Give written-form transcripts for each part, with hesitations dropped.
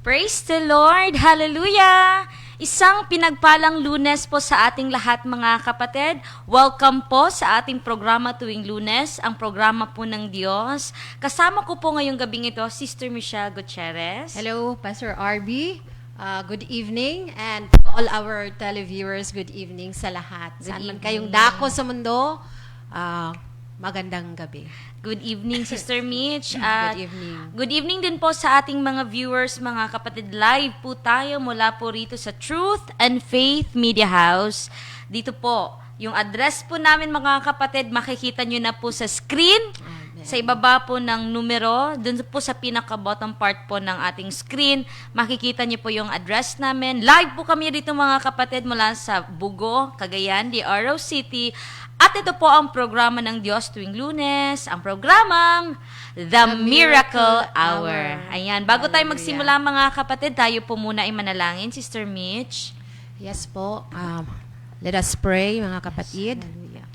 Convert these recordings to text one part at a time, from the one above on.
Praise the Lord! Hallelujah! Isang pinagpalang Lunes po sa ating lahat mga kapatid. Welcome po sa ating programa tuwing Lunes, ang programa po ng Diyos. Kasama ko po ngayong gabing ito, Sister Michelle Gutierrez. Hello, Pastor RB. Good evening, and to all our televiewers, good evening sa lahat. Good Saan man evening. kayong dako sa mundo, magandang gabi. Good evening, Sister Mitch. Good evening. Good evening din po sa ating mga viewers, mga kapatid. Live po tayo mula po rito sa Truth and Faith Media House. Dito po, yung address po namin mga kapatid, makikita nyo na po sa screen. Amen. Sa ibaba po ng numero, dun po sa pinaka-bottom part po ng ating screen, makikita niyo po yung address namin. Live po kami dito mga kapatid mula sa Bugo, Cagayan de Oro City. At ito po ang programa ng Diyos tuwing Lunes, ang programang The Miracle Hour. Ayan, bago tayo Hallelujah. magsimula mga kapatid, tayo po muna ay manalangin, Sister Mitch. Yes po. Let us pray, mga kapatid. Hallelujah.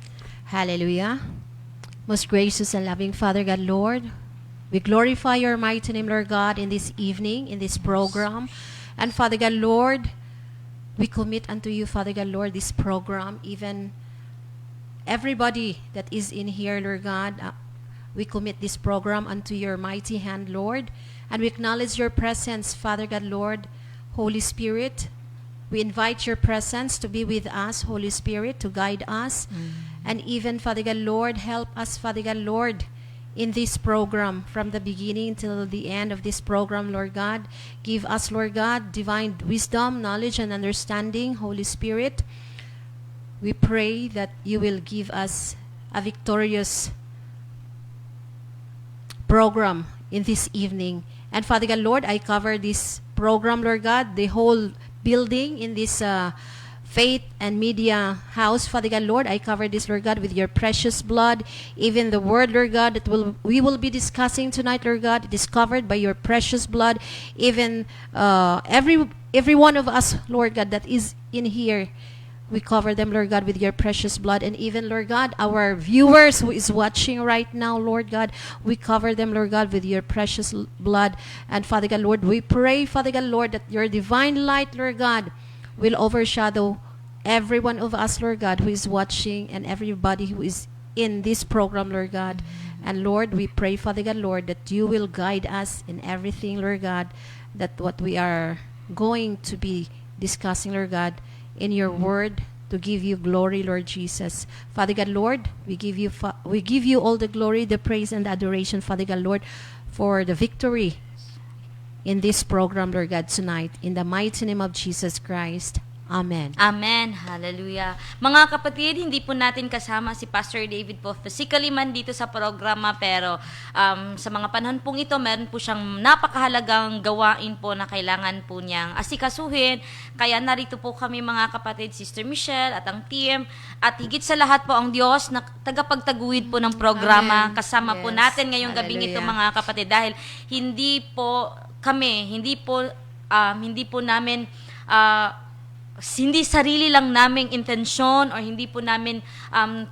Hallelujah. Most gracious and loving Father God, Lord, we glorify your mighty name, Lord God, in this evening, in this program. And Father God, Lord, we commit unto you, Father God, Lord, this program, even everybody that is in here, Lord God, we commit this program unto your mighty hand, Lord. And we acknowledge your presence, Father God, Lord, Holy Spirit. We invite your presence to be with us, Holy Spirit, to guide us. And even, Father God, Lord, help us, Father God, Lord, in this program, from the beginning till the end of this program, Lord God. Give us, Lord God, divine wisdom, knowledge, and understanding, Holy Spirit. We pray that you will give us a victorious program in this evening. And Father God, Lord, I cover this program, Lord God, the whole building in this Faith and Media House, Father God, Lord, I cover this, Lord God, with your precious blood. Even the word, Lord God, that we will be discussing tonight, Lord God, it is covered by your precious blood. Even every one of us, Lord God, that is in here, we cover them, Lord God, with your precious blood. And even, Lord God, our viewers who is watching right now, Lord God, we cover them, Lord God, with your precious blood. And Father God, Lord, we pray, Father God, Lord, that your divine light, Lord God, will overshadow every one of us, Lord God, who is watching, and everybody who is in this program, Lord God. And Lord, we pray, Father God, Lord, that you will guide us in everything, Lord God, that what we are going to be discussing, Lord God, in your word, to give you glory, Lord Jesus. Father God, Lord, we give you all the glory, the praise, and the adoration, Father God, Lord, for the victory in this program, Lord God, tonight. In the mighty name of Jesus Christ. Amen. Amen. Hallelujah. Mga kapatid, hindi po natin kasama si Pastor David po physically man dito sa programa, pero sa mga panahon pong ito, meron po siyang napakahalagang gawain po na kailangan po niyang asikasuhin. Kaya narito po kami mga kapatid, Sister Michelle at ang team, at higit sa lahat po ang Diyos na tagapagtaguhid po ng programa. Amen. Kasama po Yes. natin ngayong gabing ito Hallelujah. mga kapatid, dahil hindi po namin hindi sarili lang naming intensyon or hindi po namin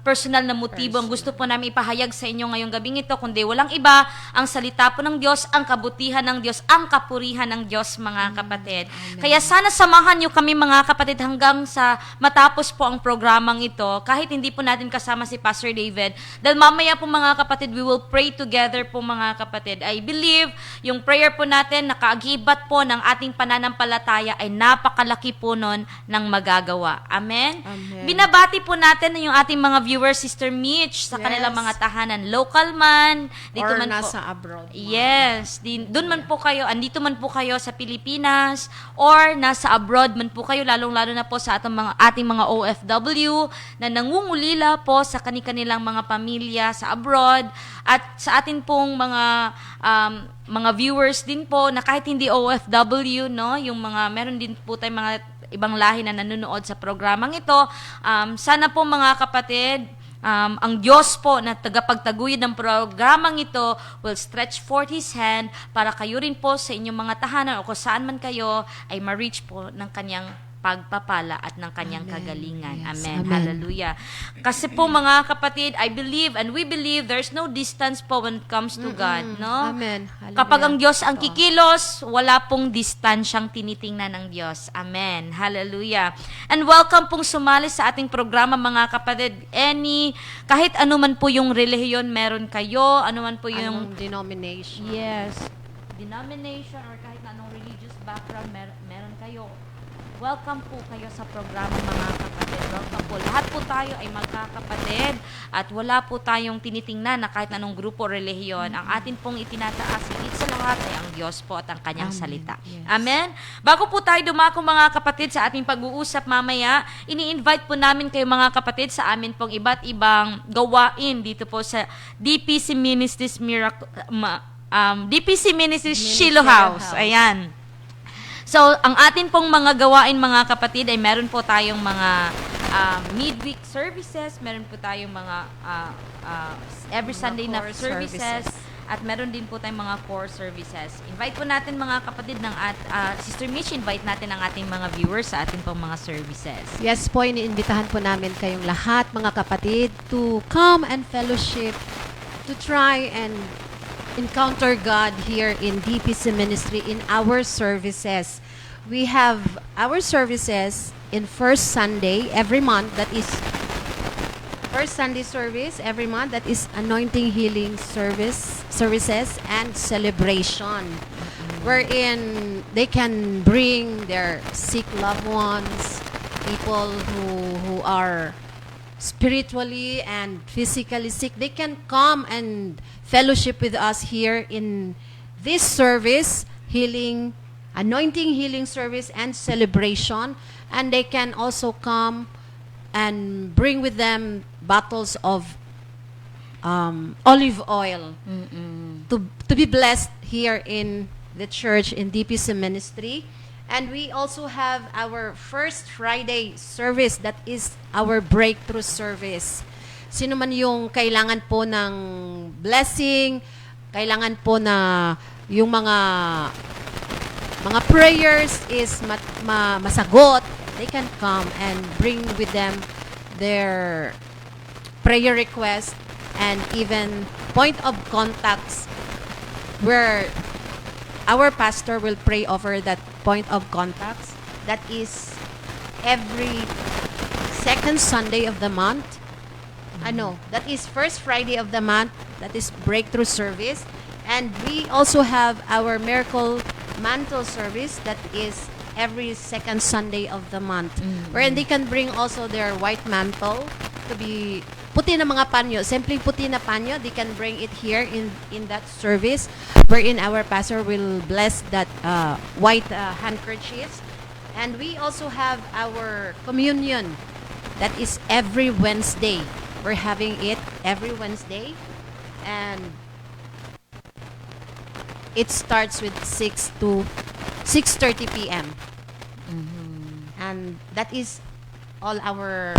personal na motibo ang gusto po namin ipahayag sa inyo ngayong gabing ito, kundi walang iba, ang salita po ng Diyos, ang kabutihan ng Diyos, ang kapurihan ng Diyos, mga kapatid. Kaya sana samahan nyo kami mga kapatid hanggang sa matapos po ang programang ito, kahit hindi po natin kasama si Pastor David, dahil mamaya po mga kapatid, we will pray together po mga kapatid. I believe yung prayer po natin, nakaagibat po ng ating pananampalataya ay napakalaki po nun ng magagawa. Amen? Amen. Binabati po natin yung ating mga viewers, Sister Mitch, sa Yes. kanilang mga tahanan, local man, dito Or man nasa po. abroad. Yes, doon man po kayo, andito man po kayo sa Pilipinas, or nasa abroad man po kayo, lalong-lalo na po sa ating mga OFW na nangungulila po sa kanilang mga pamilya sa abroad, at sa atin pong mga viewers din po na kahit hindi OFW, no, yung meron din po tayong mga ibang lahi na nanonood sa programang ito. Sana po mga kapatid, ang Diyos po na tagapagtaguyod ng programang ito will stretch forth His hand para kayo rin po sa inyong mga tahanan o kung saan man kayo ay ma-reach po ng kanyang pagpapala at ng kanyang Amen. kagalingan. Yes. Amen. Amen. Hallelujah. Kasi po mga kapatid, I believe and we believe there's no distance po when it comes to God, no? Amen. Hallelujah. Kapag ang Diyos ang Totoo. kikilos, wala pong distansyang tinitingnan ng Diyos. Amen. Hallelujah. And welcome pong sumali sa ating programa mga kapatid. Kahit ano man po yung relihiyon meron kayo, ano man po yung Anong denomination? yes, denomination or kahit na anong religious background meron kayo. Welcome po kayo sa programa mga kapatid. Welcome po. Lahat po tayo ay magkakapatid at wala po tayong tinitingnan na kahit anong grupo o relihiyon. Ang atin pong itinataas higit sa lahat ay ang Diyos po at ang kanyang Amen. salita. Yes. Amen? Bago po tayo dumako mga kapatid sa ating pag-uusap mamaya, ini-invite po namin kayo mga kapatid sa amin pong iba't ibang gawain dito po sa DPC Ministries DPC Ministries Shiloh House. Ayan. So, ang atin pong mga gawain mga kapatid ay meron po tayong mga midweek services, meron po tayong mga every Mga Sunday na core services, services. at meron din po tayong mga core services. Invite po natin mga kapatid ng Sister Mitch, invite natin ang ating mga viewers sa ating pong mga services. Yes po, iniimbitahan po namin kayong lahat, mga kapatid, to come and fellowship, to try and encounter God here in DPC Ministry in our services. We have our services in first Sunday every month, that is first Sunday service every month, that is anointing healing services and celebration, wherein they can bring their sick loved ones, people who are spiritually and physically sick. They can come and fellowship with us here in this service, anointing healing service and celebration. And they can also come and bring with them bottles of olive oil to be blessed here in the church in DPC Ministry. And we also have our first Friday service, that is our breakthrough service. Sino man yung kailangan po ng blessing, kailangan po na yung mga prayers is masagot, they can come and bring with them their prayer request and even point of contacts where our pastor will pray over that point of contacts. That is every second Sunday of the month. That is first Friday of the month. That is breakthrough service. And we also have our miracle mantle service. That is every second Sunday of the month. Wherein they can bring also their white mantle to be puti na mga panyo, simpleng puti na panyo. They can bring it here in that service, wherein our pastor will bless that white handkerchiefs. And we also have our communion. That is every Wednesday. We're having it every Wednesday. And it starts with 6 to 6:30 p.m. And that is all our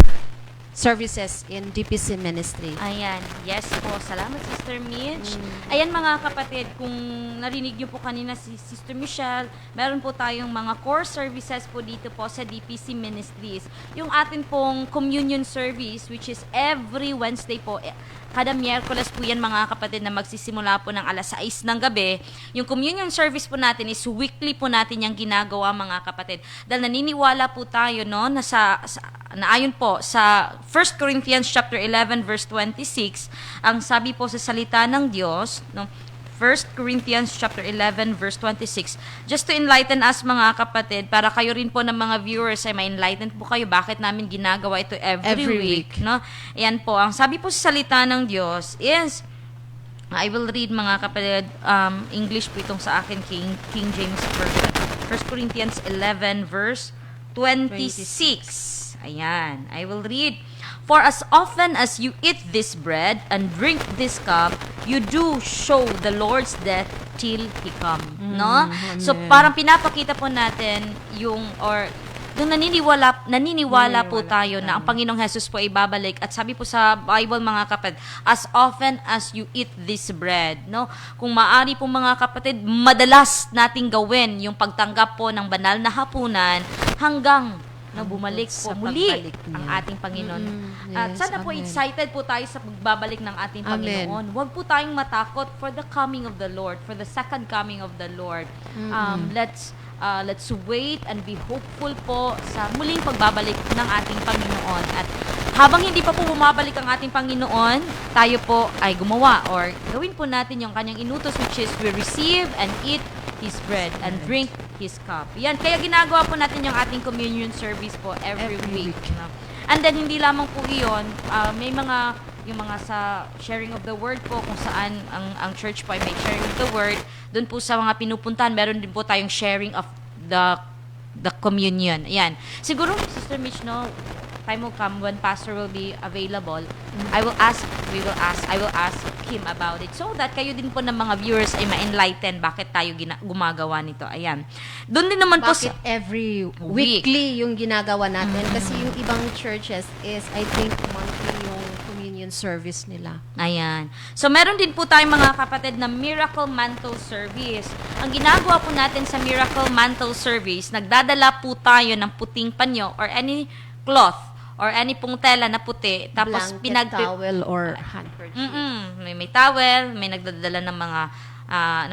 services in DPC Ministry. Ayan. Yes po. Salamat, Sister Mitch. Ayan mga kapatid, kung narinig niyo po kanina si Sister Michelle, meron po tayong mga core services po dito po sa DPC Ministries. Yung atin pong communion service, which is every Wednesday po, kada Miyerkules po yan mga kapatid na magsisimula po ng alas 6 ng gabi. Yung communion service po natin is weekly po natin yung ginagawa mga kapatid. Dahil naniniwala po tayo no, na ayon po sa 1 Corinthians chapter 11 verse 26, ang sabi po sa salita ng Diyos, no, 1 Corinthians chapter 11 verse 26. Just to enlighten us mga kapatid, para kayo rin po ng mga viewers ay ma-enlighten po kayo bakit namin ginagawa ito every week, no? Ayan po, ang sabi po sa salita ng Diyos is, I will read mga kapatid, English po itong sa akin, King James Version. 1 Corinthians 11 verse 26. Ayan, I will read. For as often as you eat this bread and drink this cup, you do show the Lord's death till He come. No? So, parang pinapakita po natin yung naniniwala po tayo na ang Panginoong Jesus po ay babalik. At sabi po sa Bible mga kapatid, as often as you eat this bread. No? Kung maaari po mga kapatid, madalas nating gawin yung pagtanggap po ng banal na hapunan hanggang na bumalik po Sa muli pagbalik niya. ang ating Panginoon. At Yes, sana po amen. excited po tayo sa pagbabalik ng ating Amen. Panginoon. Huwag po tayong matakot for the coming of the Lord, for the second coming of the Lord. Let's wait and be hopeful po sa muling pagbabalik ng ating Panginoon. At habang hindi pa po bumabalik ang ating Panginoon, tayo po ay gumawa or gawin po natin yung kanyang inutos, which is we receive and eat His bread and drink His cup. Yan, kaya ginagawa po natin yung ating communion service po every week. No? And then, hindi lamang po iyon, may yung mga sa sharing of the word po, kung saan ang church po ay may sharing of the word, doon po sa mga pinupuntahan, meron din po tayong sharing of the communion. Ayan. Siguro, Sister Mitch, no, time will come when Pastor will be available, I will ask him about it so that kayo din po ng mga viewers ay ma-enlighten bakit tayo gumagawa nito. Ayan. Doon din naman po Bakit every weekly yung ginagawa natin? Kasi yung ibang churches is, I think, monthly yung communion service nila. Ayan. So, meron din po tayong mga kapatid na Miracle Mantle Service. Ang ginagawa po natin sa Miracle Mantle Service, nagdadala po tayo ng puting panyo or any cloth or any pong tela na puti. Tapos, Blanket, towel, or handkerchief. May towel, may nagdadala ng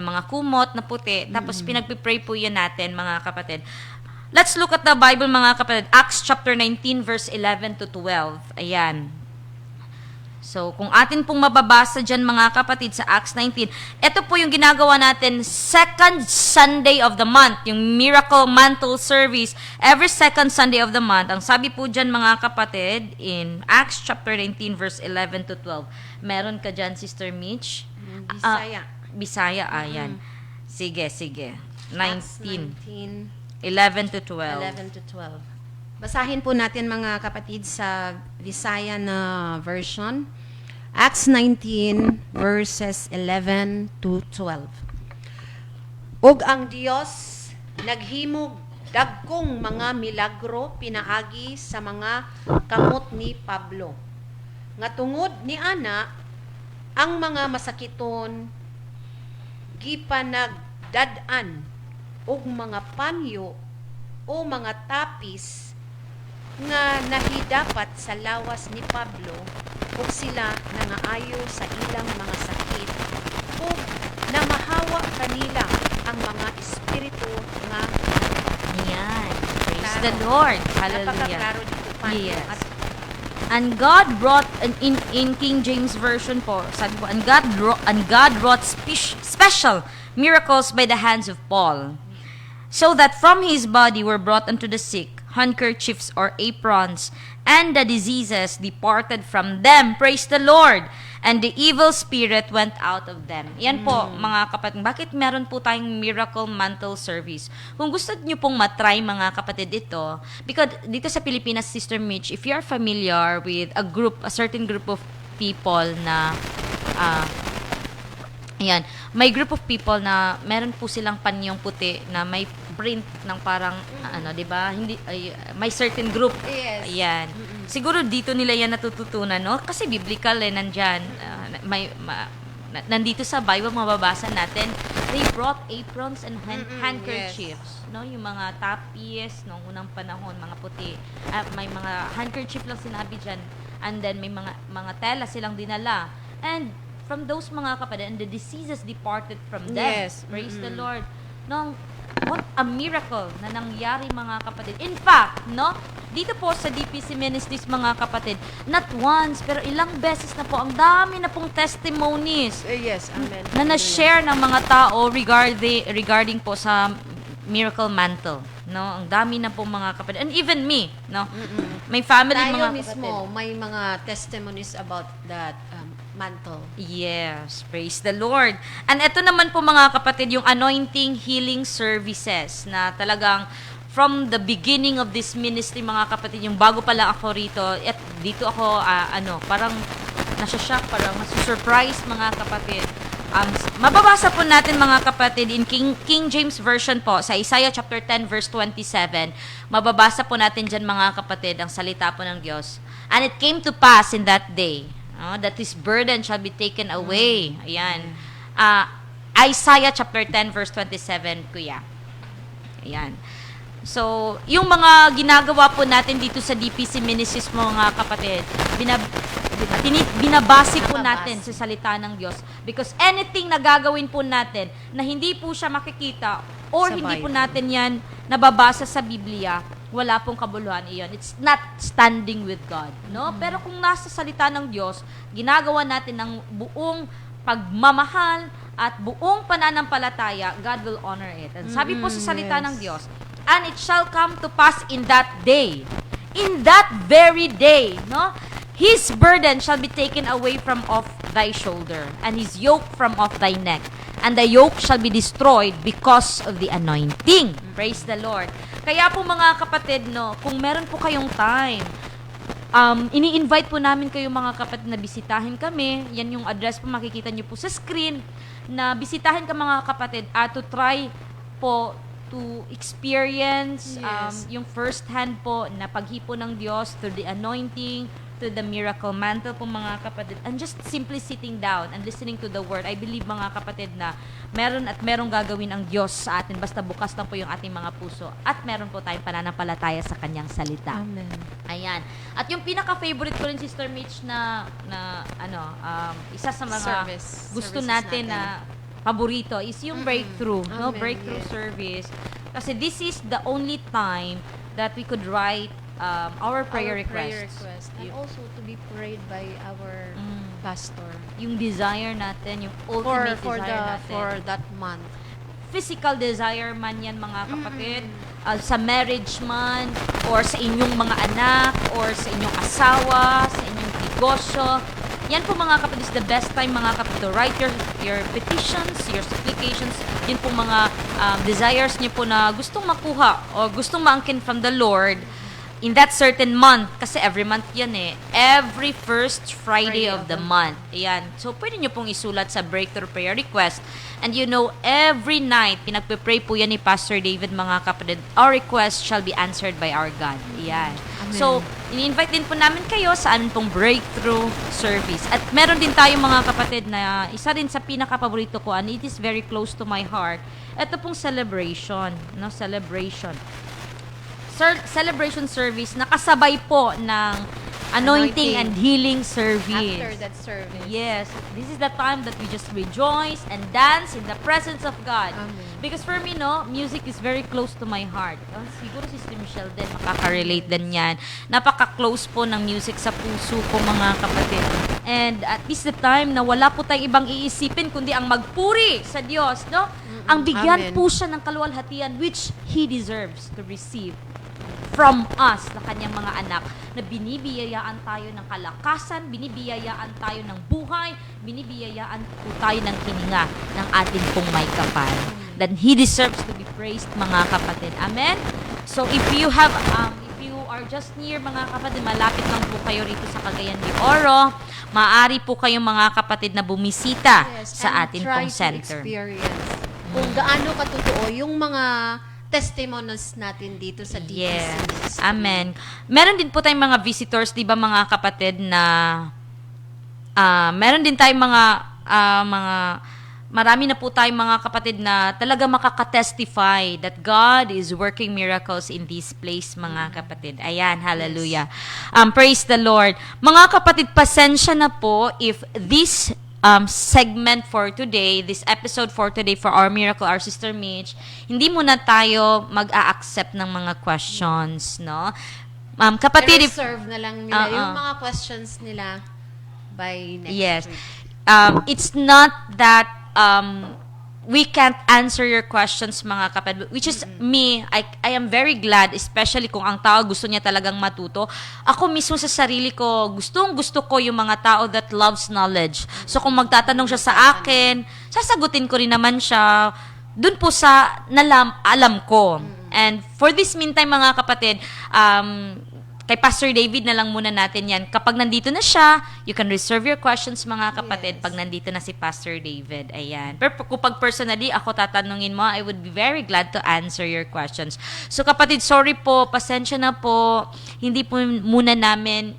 mga kumot na puti. Tapos, pinagpipray po yan natin, mga kapatid. Let's look at the Bible, mga kapatid. Acts chapter 19, verse 11 to 12. Ayan. So, kung atin pong mababasa dyan, mga kapatid, sa Acts 19, ito po yung ginagawa natin second Sunday of the month, yung Miracle Mantle Service, every second Sunday of the month. Ang sabi po dyan, mga kapatid, in Acts chapter 19, verse 11 to 12. Meron ka dyan, Sister Mitch? Bisaya. Bisaya, ayan. Sige. Acts 19, 19, 11 to 12. 11 to 12. Basahin po natin, mga kapatid, sa Visaya na version. Acts 19 verses 11 to 12. Ug ang Dios naghimog dagkong mga milagro pinaagi sa mga kamot ni Pablo. Nga tungod ni ana ang mga masakiton gipanagdad-an og mga panyo o mga tapis nga nahidapat sa lawas ni Pablo ug sila nangaayo sa ilang mga sakit ug namahawa kanila ang mga espiritu nga Ayan. Praise Klaro. the Lord. Hallelujah. napakaklaro dito pa. Yes. At And God brought in King James version po, sabi po, and God wrought special miracles by the hands of Paul, so that from his body were brought unto the sick handkerchiefs or aprons, and the diseases departed from them. Praise the Lord. And the evil spirit went out of them. Yan po, mga kapatid. Bakit meron po tayong Miracle Mantle Service? Kung gusto niyo pong matry, mga kapatid, ito, because dito sa Pilipinas, Sister Mitch, if you are familiar with a certain group of people na, ayan, may group of people na meron po silang panyong puti na may print ng parang, 'di ba? Hindi, may certain group. Yes. Ayan. Siguro dito nila yan natututunan, no? Kasi biblical nandyan. Nandito sa Bible, mababasa natin, they brought aprons and handkerchiefs. No? Yung mga tapis noong unang panahon, mga puti. May mga handkerchief lang sinabi dyan. And then may mga tela silang dinala. And from those mga kapatid, and the diseases departed from them. Yes. Praise the Lord. No, what a miracle na nangyari, mga kapatid. In fact, no, dito po sa DPC Ministries, mga kapatid, not once, pero ilang beses na po, ang dami na pong testimonies yes, amen. na na-share ng mga tao regarding po sa Miracle Mantle. No, ang dami na pong mga kapatid. And even me, no. May family, Tayo mga mismo, kapatid. may mga testimonies about that mantle. Yes, praise the Lord. And ito naman po, mga kapatid, yung anointing healing services na talagang from the beginning of this ministry, mga kapatid, yung bago pala ako rito, at dito ako, parang nasya-shock, parang nasusurprise, mga kapatid. Mababasa po natin, mga kapatid, in King James Version po, sa Isaiah chapter 10, verse 27, mababasa po natin dyan, mga kapatid, ang salita po ng Diyos. And it came to pass in that day, that his burden shall be taken away. Ayan. Isaiah chapter 10, verse 27, kuya. Ayan. So, yung mga ginagawa po natin dito sa DPC Ministries, mga kapatid, binabase po natin sa salita ng Diyos. Because anything na gagawin po natin na hindi po siya makikita or Sa hindi po Bible. natin yan nababasa sa Biblia, wala pong kabuluhan iyon. It's not standing with God, no? Pero kung nasa salita ng Diyos, ginagawa natin ng buong pagmamahal at buong pananampalataya, God will honor it. And sabi po sa salita ng Diyos, and it shall come to pass in that day, in that very day, no? His burden shall be taken away from off thy shoulder, and his yoke from off thy neck, and the yoke shall be destroyed because of the anointing. Praise the Lord. Kaya po mga kapatid, no, kung meron po kayong time, ini-invite po namin kayo mga kapatid na bisitahin kami. Yan yung address po, makikita nyo po sa screen, na bisitahin ka mga kapatid to try po to experience yung first hand po na paghipo ng Diyos through the anointing, to the miracle mantle po mga kapatid, and just simply sitting down and listening to the word. I believe mga kapatid na merong gagawin ang Diyos sa atin basta bukas lang po yung ating mga puso at meron po tayong pananampalataya sa kanyang salita. Amen. Ayan. At yung pinaka-favorite ko rin, Sister Mitch, na isa sa mga gusto Services natin na paborito is yung breakthrough, no? Amen, Breakthrough yeah. service. Kasi this is the only time that we could write our prayer requests. And also to be prayed by our pastor. Yung desire natin, yung ultimate For desire natin. for that month. Physical desire man yan mga kapatid, sa marriage man, or sa inyong mga anak, or sa inyong asawa, sa inyong negosyo. Yan po mga kapatid is the best time mga kapatid to write your petitions, your supplications, yun po mga desires niyo po na gustong makuha o gustong maangkin from the Lord in that certain month. Kasi every month yan every first Friday of the month. Ayan. So, pwede nyo pong isulat sa Breakthrough Prayer Request. And you know, every night, pinagpe-pray po yan ni Pastor David, mga kapatid, our request shall be answered by our God. Ayan. Amen. So, ini-invite din po namin kayo sa anong pong breakthrough service. At meron din tayong mga kapatid na isa din sa pinaka-paborito ko, and it is very close to my heart. Ito pong celebration. No? Celebration service na kasabay po ng anointing and healing service. After that service. Yes, this is the time that we just rejoice and dance in the presence of God. Amen. Because for me, no, music is very close to my heart. Siguro si Sister Michelle din, makaka-relate din yan. Napaka-close po ng music sa puso ko, mga kapatid. And at this the time na wala po tayong ibang iisipin, kundi ang magpuri sa Diyos, no? Ang bigyan Amen. po siya ng kaluwalhatian which He deserves to receive from us, na kanyang mga anak, na binibiyayaan tayo ng kalakasan, binibiyayaan tayo ng buhay, binibiyayaan po tayo ng hininga ng atin pong may kapal. Then He deserves to be praised, mga kapatid. Amen? So if you are just near, mga kapatid, malapit lang po kayo rito sa Cagayan de Oro, maaari po kayong mga kapatid na bumisita sa atin pong center. Experience kung gaano katotoo yung mga testimonies natin dito sa DPC. Yes. Amen. Meron din po tayong mga visitors, di ba mga kapatid, na meron din tayong marami na po tayong mga kapatid na talaga makaka-testify that God is working miracles in this place, mga kapatid. Ayan, hallelujah. Praise the Lord. Mga kapatid, pasensya na po if this segment for today, this episode for today for Our Miracle, Our Sister Mitch, hindi muna tayo mag-a-accept ng mga questions, no? Kapatid, serve na lang nila yung mga questions nila by next week. It's not that we can't answer your questions, mga kapatid, which is me, I am very glad, especially kung ang tao gusto niya talagang matuto. Ako mismo sa sarili ko, gusto ko yung mga tao that loves knowledge. So kung magtatanong siya sa akin, sasagutin ko rin naman siya dun po sa alam ko. And for this meantime, mga kapatid, kay Pastor David na lang muna natin yan. Kapag nandito na siya, you can reserve your questions, mga kapatid, Yes. pag nandito na si Pastor David. Ayan. Pero kung pag personally, ako tatanungin mo, I would be very glad to answer your questions. So kapatid, sorry po, pasensya na po, hindi po namin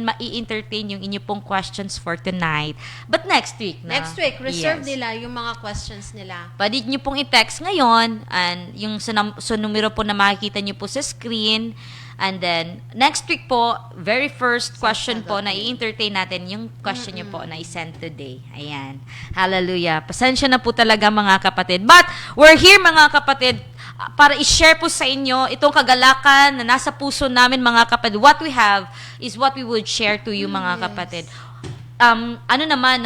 mai-entertain yung inyo pong questions for tonight. But next week na. Next week, reserve Yes. nila yung mga questions nila. Pwede nyo pong i-text ngayon and yung sa numero po na makikita nyo po sa screen. And then, next week po, very first question po na i-entertain natin yung question nyo po na i-send today. Ayan. Hallelujah. Pasensya na po talaga mga kapatid. But, we're here mga kapatid para i-share po sa inyo itong kagalakan na nasa puso namin mga kapatid. What we have is what we would share to you mga Yes. kapatid. Ano naman,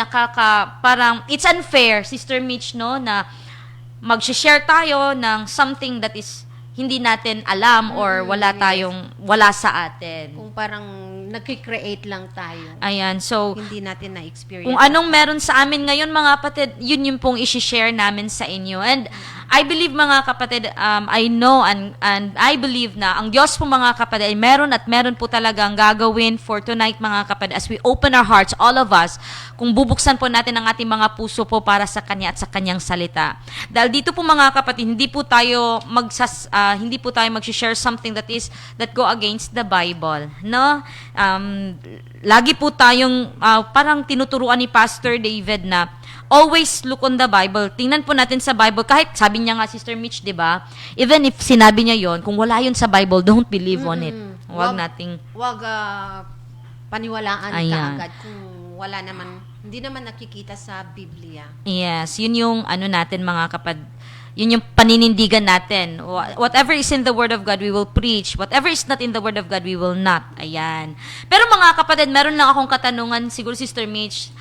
parang, it's unfair, Sister Mitch, no, na mag-share tayo ng something that is hindi natin alam or wala sa atin. Kung parang nag-create lang tayo. Ayan, so, Hindi natin na-experience. kung anong meron sa amin ngayon mga kapatid, yun yung pong isi-share namin sa inyo. And I believe mga kapatid, I know and I believe na ang Diyos po mga kapatid ay meron po talagang gagawin for tonight mga kapatid as we open our hearts, all of us, kung bubuksan po natin ang ating mga puso po para sa Kanya at sa Kanyang salita. Dahil dito po mga kapatid, hindi po tayo mag-share something that go against the Bible, no? Lagi po tayong parang tinuturuan ni Pastor David na always look on the Bible. Tingnan po natin sa Bible. Kahit sabi niya nga, Sister Mitch, di ba? Even if sinabi niya yon, kung wala yun sa Bible, don't believe on it. Huwag nating... Huwag paniwalaan Ayan. ka agad kung wala naman, hindi naman nakikita sa Biblia. Yes, yun yung natin mga kapatid. Yun yung paninindigan natin. Whatever is in the Word of God, we will preach. Whatever is not in the Word of God, we will not. Ayan. Pero mga kapatid, meron lang akong katanungan. Siguro, Sister Mitch,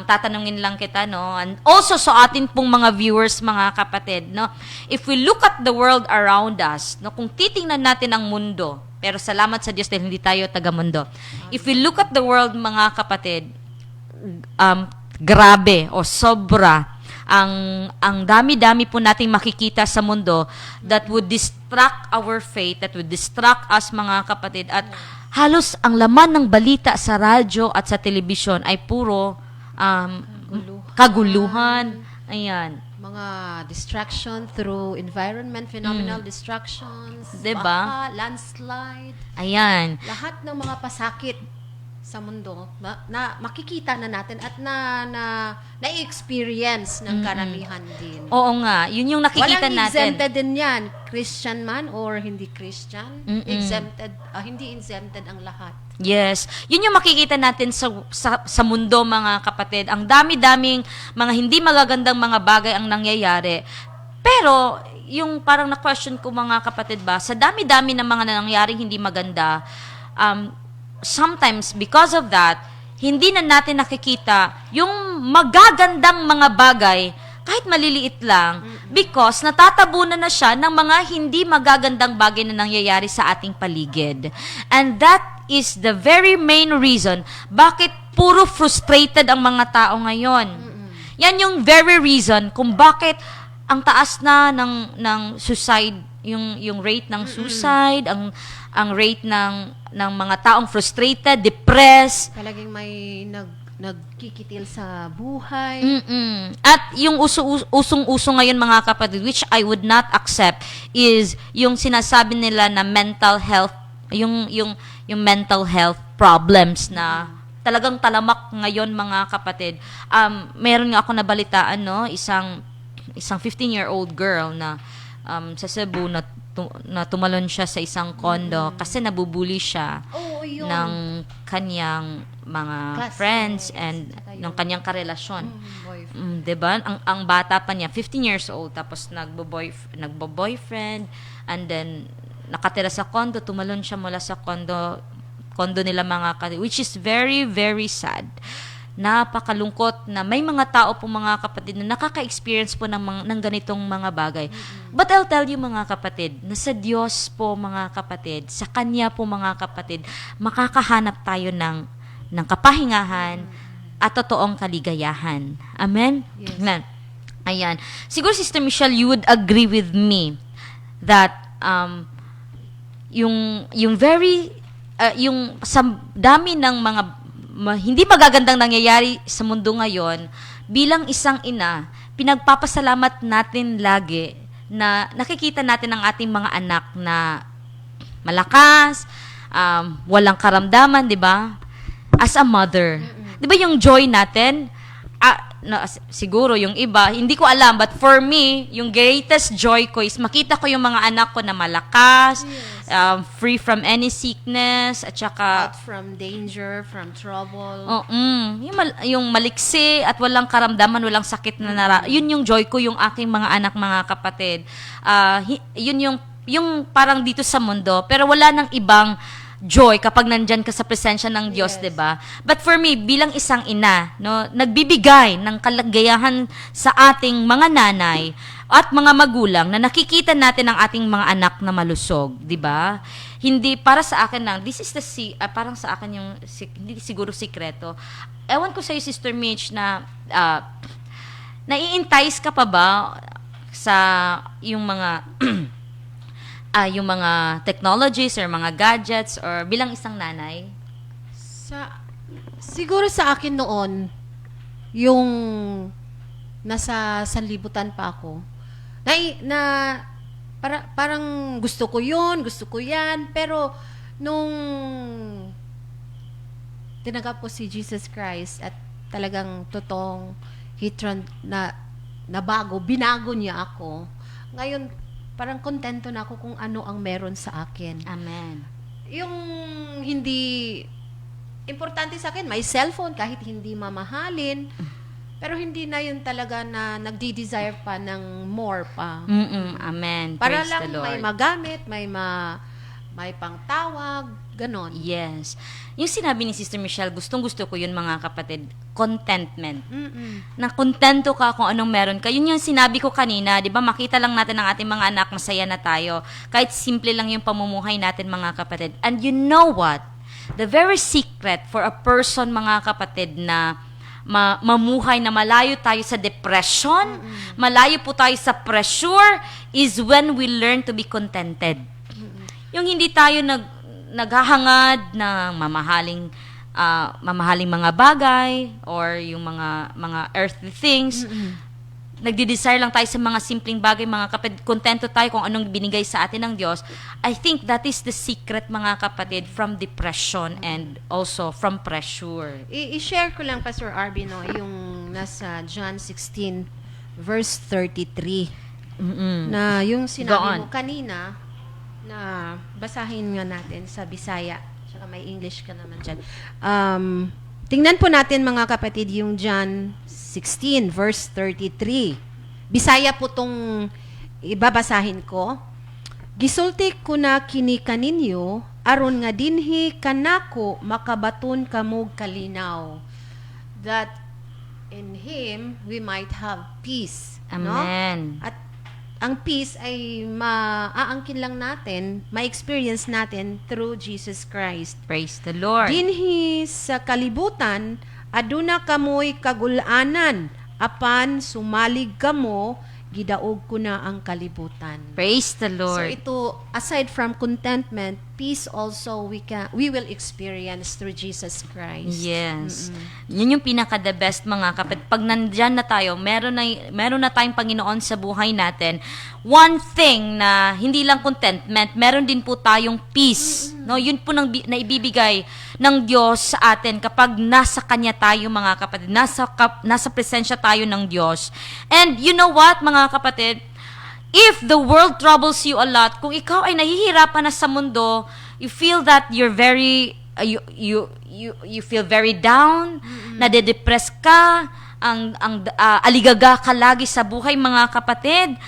tatanungin lang kita, no? And also sa atin pong mga viewers, mga kapatid, no? If we look at the world around us, no? Kung titingnan natin ang mundo, pero salamat sa Diyos dahil hindi tayo taga-mundo. If we look at the world, mga kapatid, grabe o sobra ang dami-dami po nating makikita sa mundo that would distract our faith, that would distract us mga kapatid, at halos ang laman ng balita sa radyo at sa telebisyon ay puro kaguluhan. Ayan. Mga distraction through environment, phenomenal distractions, Diba? baha, landslide, Ayan. lahat ng mga pasakit sa mundo na makikita na natin at na-experience ng karamihan din. Oo nga, yun yung nakikita Walang natin. exempted din yan, Christian man or hindi Christian. Hindi exempted ang lahat. Yes. Yun yung makikita natin sa mundo, mga kapatid. Ang dami-daming mga hindi magagandang mga bagay ang nangyayari. Pero, yung parang na-question ko mga kapatid ba, sa dami-dami ng mga nangyaring hindi maganda, sometimes because of that, hindi na natin nakikita yung magagandang mga bagay kahit maliliit lang because natatabunan na siya ng mga hindi magagandang bagay na nangyayari sa ating paligid. And that is the very main reason bakit puro frustrated ang mga tao ngayon. Yan yung very reason kung bakit ang taas na ng suicide, yung rate ng suicide, ang rate ng mga taong frustrated, depressed. Talagang may nagkikitil sa buhay. At yung usong-uso ngayon mga kapatid, which I would not accept, is yung sinasabi nila na mental health, yung mental health problems na talagang talamak ngayon mga kapatid. Meron nga ako nabalitaan, no, isang 15-year-old girl na sa Cebu na tumalon siya sa isang condo kasi nabubuli siya Yun. ng kanyang mga Classmates. friends and Saka ng kanyang karelasyon. Boyfriend. 'Di ba? Ang bata pa niya, 15 years old, tapos nagbo-boyfriend and then nakatira sa condo, tumalon siya mula sa condo nila mga kapatid, which is very, very sad. Napakalungkot na may mga tao po mga kapatid na nakaka-experience po ng ganitong mga bagay. But I'll tell you mga kapatid, na sa Diyos po mga kapatid, sa Kanya po mga kapatid, makakahanap tayo ng kapahingahan at totoong kaligayahan. Amen? Yes. Amen. Ayan. Siguro, Sister Michelle, you would agree with me that yung very yung sa dami ng mga hindi magagandang nangyayari sa mundo ngayon, bilang isang ina, pinagpapasalamat natin lagi na nakikita natin ang ating mga anak na malakas, walang karamdaman, di ba? As a mother. Di ba yung joy natin? Siguro yung iba, hindi ko alam, but for me, yung greatest joy ko is makita ko yung mga anak ko na malakas, free from any sickness, at saka Out from danger, from trouble. yung maliksi at walang karamdaman, walang sakit na yun yung joy ko, yung aking mga anak, mga kapatid. Yun yung parang dito sa mundo, pero wala nang ibang joy kapag nandyan ka sa presensya ng Diyos, 'di ba? But for me, bilang isang ina, no, nagbibigay ng kalagayahan sa ating mga nanay at mga magulang na nakikita natin ang ating mga anak na malusog, 'di ba? Hindi para sa akin lang, this is the parang sa akin yung hindi siguro sikreto. Ewan ko sa Sister Mitch na nai-entice ka pa ba sa yung mga yung mga technologies or mga gadgets or bilang isang nanay? Siguro sa akin noon, yung nasa sanlibutan pa ako, parang gusto ko yan, pero nung tinanggap ko si Jesus Christ at talagang totoong binago niya ako, ngayon parang kontento na ako kung ano ang meron sa akin. Amen. Yung hindi importante sa akin, may cellphone kahit hindi mamahalin, pero hindi na yun talaga na nagdi-desire pa ng more pa. Amen. Para Praise lang the Lord. may magamit, may pangtawag, ganon. Yes. Yung sinabi ni Sister Michelle, gustong-gusto ko yun, mga kapatid, contentment. Na kontento ka kung anong meron ka. Yun yung sinabi ko kanina, di ba, makita lang natin ang ating mga anak, masaya na tayo. Kahit simple lang yung pamumuhay natin, mga kapatid. And you know what? The very secret for a person, mga kapatid, na mamuhay na malayo tayo sa depression, malayo po tayo sa pressure, is when we learn to be contented. Yung hindi tayo naghahangad ng mamahaling mga bagay or yung mga earthly things. Nagde-desire lang tayo sa mga simpleng bagay, mga kapatid. Kontento tayo kung anong binigay sa atin ng Diyos. I think that is the secret, mga kapatid, from depression and also from pressure. I-share ko lang, Pastor Arby, no, yung nasa John 16, verse 33. Na yung sinabi mo kanina, na basahin nga natin sa Bisaya, tsaka may English ka naman dyan. Tingnan po natin, mga kapatid, yung John 16, verse 33. Bisaya po tong ibabasahin ko. Gisulti ko na kini kaninyo, aron nga dinhi kanako makabaton kamog kalinaw, that in Him we might have peace. Amen. No? At ang peace ay maaangkin lang natin, ma-experience natin through Jesus Christ. Praise the Lord. Dinhi sa kalibutan, aduna kamoy kagulanan, apan sumalig kamo, gidaog ko na ang kalibutan. Praise the Lord. So ito, aside from contentment, peace also we will experience through Jesus Christ. Yes. Yun yung pinaka-the best, mga kapatid. Pag nandyan na tayo, meron na tayong Panginoon sa buhay natin. One thing na hindi lang contentment, meron din po tayong peace. No, yun po na ibibigay ng Diyos sa atin kapag nasa Kanya tayo, mga kapatid. Nasa presensya tayo ng Diyos. And you know what, mga kapatid? If the world troubles you a lot, kung ikaw ay nahihirapan na sa mundo, you feel that you're very you feel very down, nade-depress ka, aligaga ka lagi sa buhay, mga kapatid.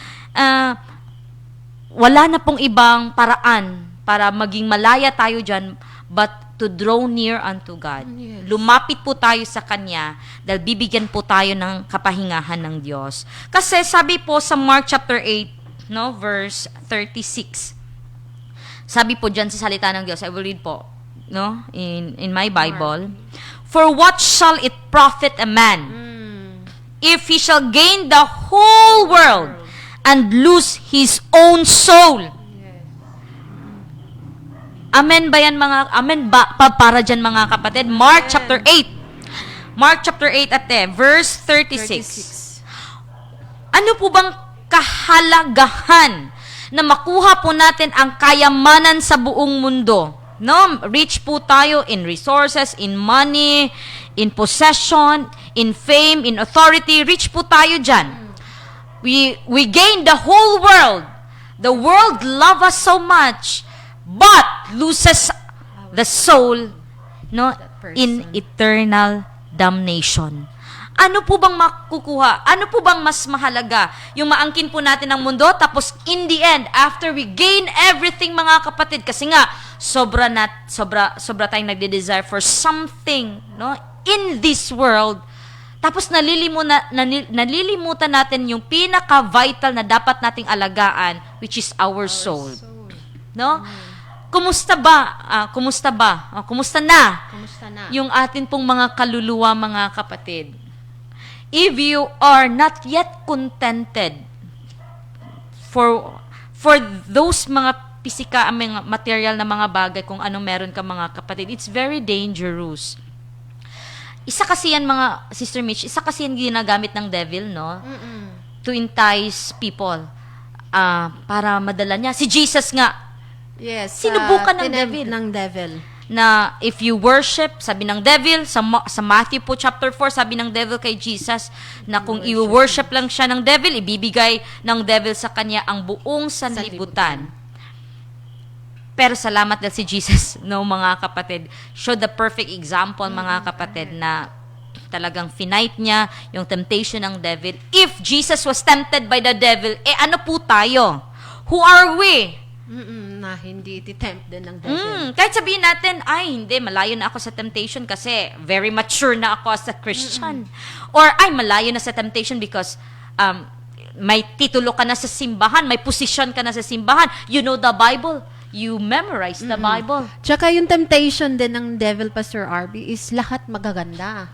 Wala na pong ibang paraan para maging malaya tayo dyan but to draw near unto God. Yes. Lumapit po tayo sa Kanya dahil bibigyan po tayo ng kapahingahan ng Diyos. Kasi sabi po sa Mark chapter 8, no, verse 36, sabi po dyan sa salita ng Diyos, I will read po, no, in my Bible, for what shall it profit a man if he shall gain the whole world and lose his own soul? Amen ba yan mga, amen ba para dyan mga kapatid? Mark chapter 8. Mark chapter 8 verse 36. Ano po bang kahalagahan na makuha po natin ang kayamanan sa buong mundo? No, rich po tayo in resources, in money, in possession, in fame, in authority. Rich po tayo dyan. We gain the whole world. The world love us so much, but loses the soul, no, in eternal damnation. Ano po bang makukuha? Ano po bang mas mahalaga? Yung maangkin po natin ang mundo, tapos in the end, after we gain everything mga kapatid, kasi nga, sobra tayong nagde-desire for something, no, in this world, tapos nalilimutan natin yung pinaka-vital na dapat nating alagaan, which is our soul. No? Kumusta na yung atin pong mga kaluluwa, mga kapatid? If you are not yet contented for those mga mga material na mga bagay, kung ano meron ka mga kapatid, it's very dangerous. Isa kasi yan, mga Sister Mitch, isa kasi yan ginagamit ng devil, no? To entice people. Para madala niya. Si Jesus nga, Yes. sinubukan ng devil. Na if you worship, sabi ng devil, sa Matthew po chapter 4, sabi ng devil kay Jesus, na kung i-worship lang siya ng devil, ibibigay ng devil sa kanya ang buong sanlibutan. Pero salamat dahil si Jesus, no, mga kapatid, showed the perfect example, mga kapatid, na talagang finight niya yung temptation ng devil. If Jesus was tempted by the devil, ano po tayo? Who are we? Na hindi iti-tempt din ng devil. Kahit sabihin natin, ay, hindi, malayo na ako sa temptation kasi very mature na ako as a Christian. Or, ay, malayo na sa temptation because may titulo ka na sa simbahan, may position ka na sa simbahan, you know the Bible, you memorize the Bible. Tsaka yung temptation din ng devil, Pastor RB, is lahat magaganda.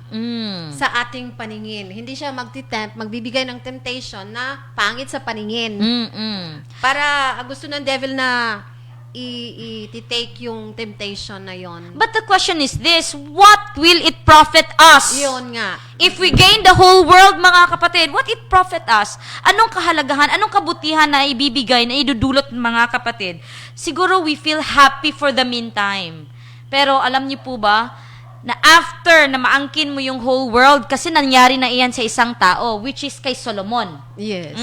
Sa ating paningin. Hindi siya magbibigay ng temptation na pangit sa paningin. Para gusto ng devil na i-take yung temptation na yon. But the question is this, what will it profit us? Yun nga. If we gain the whole world, mga kapatid, what it profit us? Anong kahalagahan, anong kabutihan na ibibigay, na idudulot, mga kapatid? Siguro we feel happy for the meantime. Pero alam niyo po ba, na after na maangkin mo yung whole world, kasi nangyari na iyan sa isang tao, which is kay Solomon. Yes.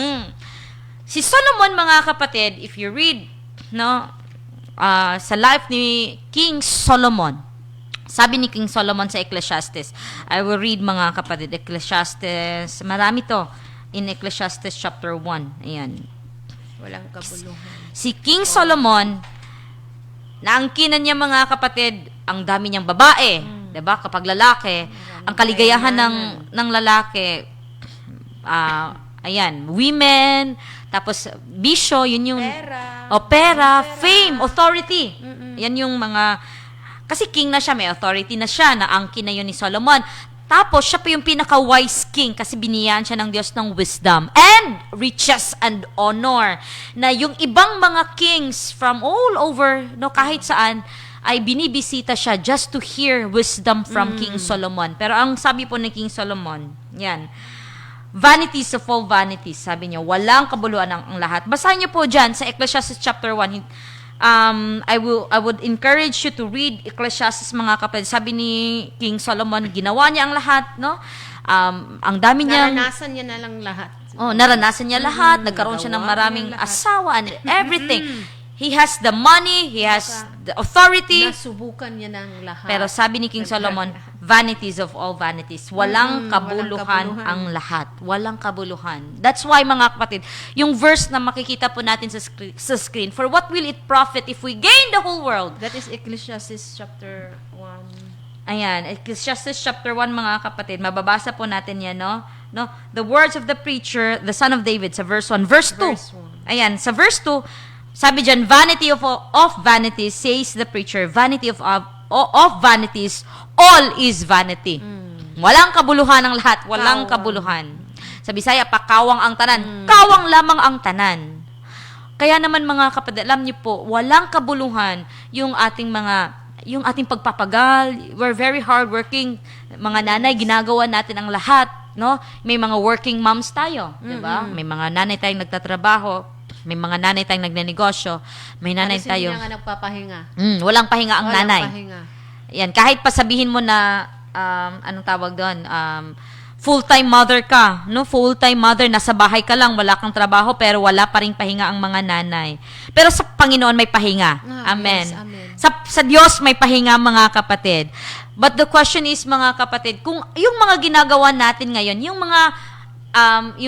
Si Solomon, mga kapatid, if you read, no, sa life ni King Solomon, sabi ni King Solomon sa Ecclesiastes, I will read, mga kapatid, Ecclesiastes, marami to, in Ecclesiastes chapter 1, ayan. Walang kabuluhan. Si King Solomon, naangkinan niya, mga kapatid, ang dami niyang babae, 'di ba? Kapag lalaki, ang kaligayahan ng lalaki, ayan, women, tapos bisyo, yun yung pera, fame, authority. Yan yung mga, kasi king na siya, may authority na siya, naangkin na yun ni Solomon. Tapos, siya pa yung pinaka-wise king kasi biniyaan siya ng Diyos ng wisdom and riches and honor. Na yung ibang mga kings from all over, no, kahit saan, ay binibisita siya just to hear wisdom from King Solomon. Pero ang sabi po ng King Solomon, yan, vanities of all vanities, sabi niya, walang kabuluhan ang lahat. Basahin niyo po dyan sa Ecclesiastes chapter 1. I would encourage you to read Ecclesiastes, mga kapatid. Sabi ni King Solomon, ginawa niya ang lahat, no? Ang dami niya. Naranasan niya na lang lahat. Naranasan niya lahat. Nagkaroon siya ng maraming asawa and everything. He has the money, he has the authority. Nasubukan niya ng lahat. Pero sabi ni King Solomon, vanities of all vanities. Walang kabuluhan ang lahat. Walang kabuluhan. That's why, mga kapatid, yung verse na makikita po natin sa screen, for what will it profit if we gain the whole world? That is Ecclesiastes chapter 1. Ayan, Ecclesiastes chapter 1, mga kapatid. Mababasa po natin yan, no? The words of the preacher, the son of David, sa verse 1. Verse 2. Ayan, sa verse 2, sabi dyan, vanity of vanities, says the preacher, vanity of vanities, all is vanity. Walang kabuluhan ang lahat, walang kabuluhan. Sa Bisaya pa, kawang ang tanan. Kawang lamang ang tanan. Kaya naman mga kapatid, alam niyo po, walang kabuluhan yung ating pagpapagal. We're very hardworking. Mga nanay, ginagawa natin ang lahat, no? May mga working moms tayo, 'di ba? May mga nanay tayong nagtatrabaho, may mga nanay tayong nagnenegosyo, may nanay Halos tayo. hindi na nga nagpapahinga. Walang pahinga ang Walang nanay. pahinga. Yan, kahit pa sabihin mo na anong tawag doon? Full-time mother ka, no? Full-time mother, nasa bahay ka lang, wala kang trabaho, pero wala pa ring pahinga ang mga nanay. Pero sa Panginoon may pahinga. Amen. Yes, amen. Sa Diyos may pahinga, mga kapatid. But the question is, mga kapatid, kung yung mga ginagawa natin ngayon, yung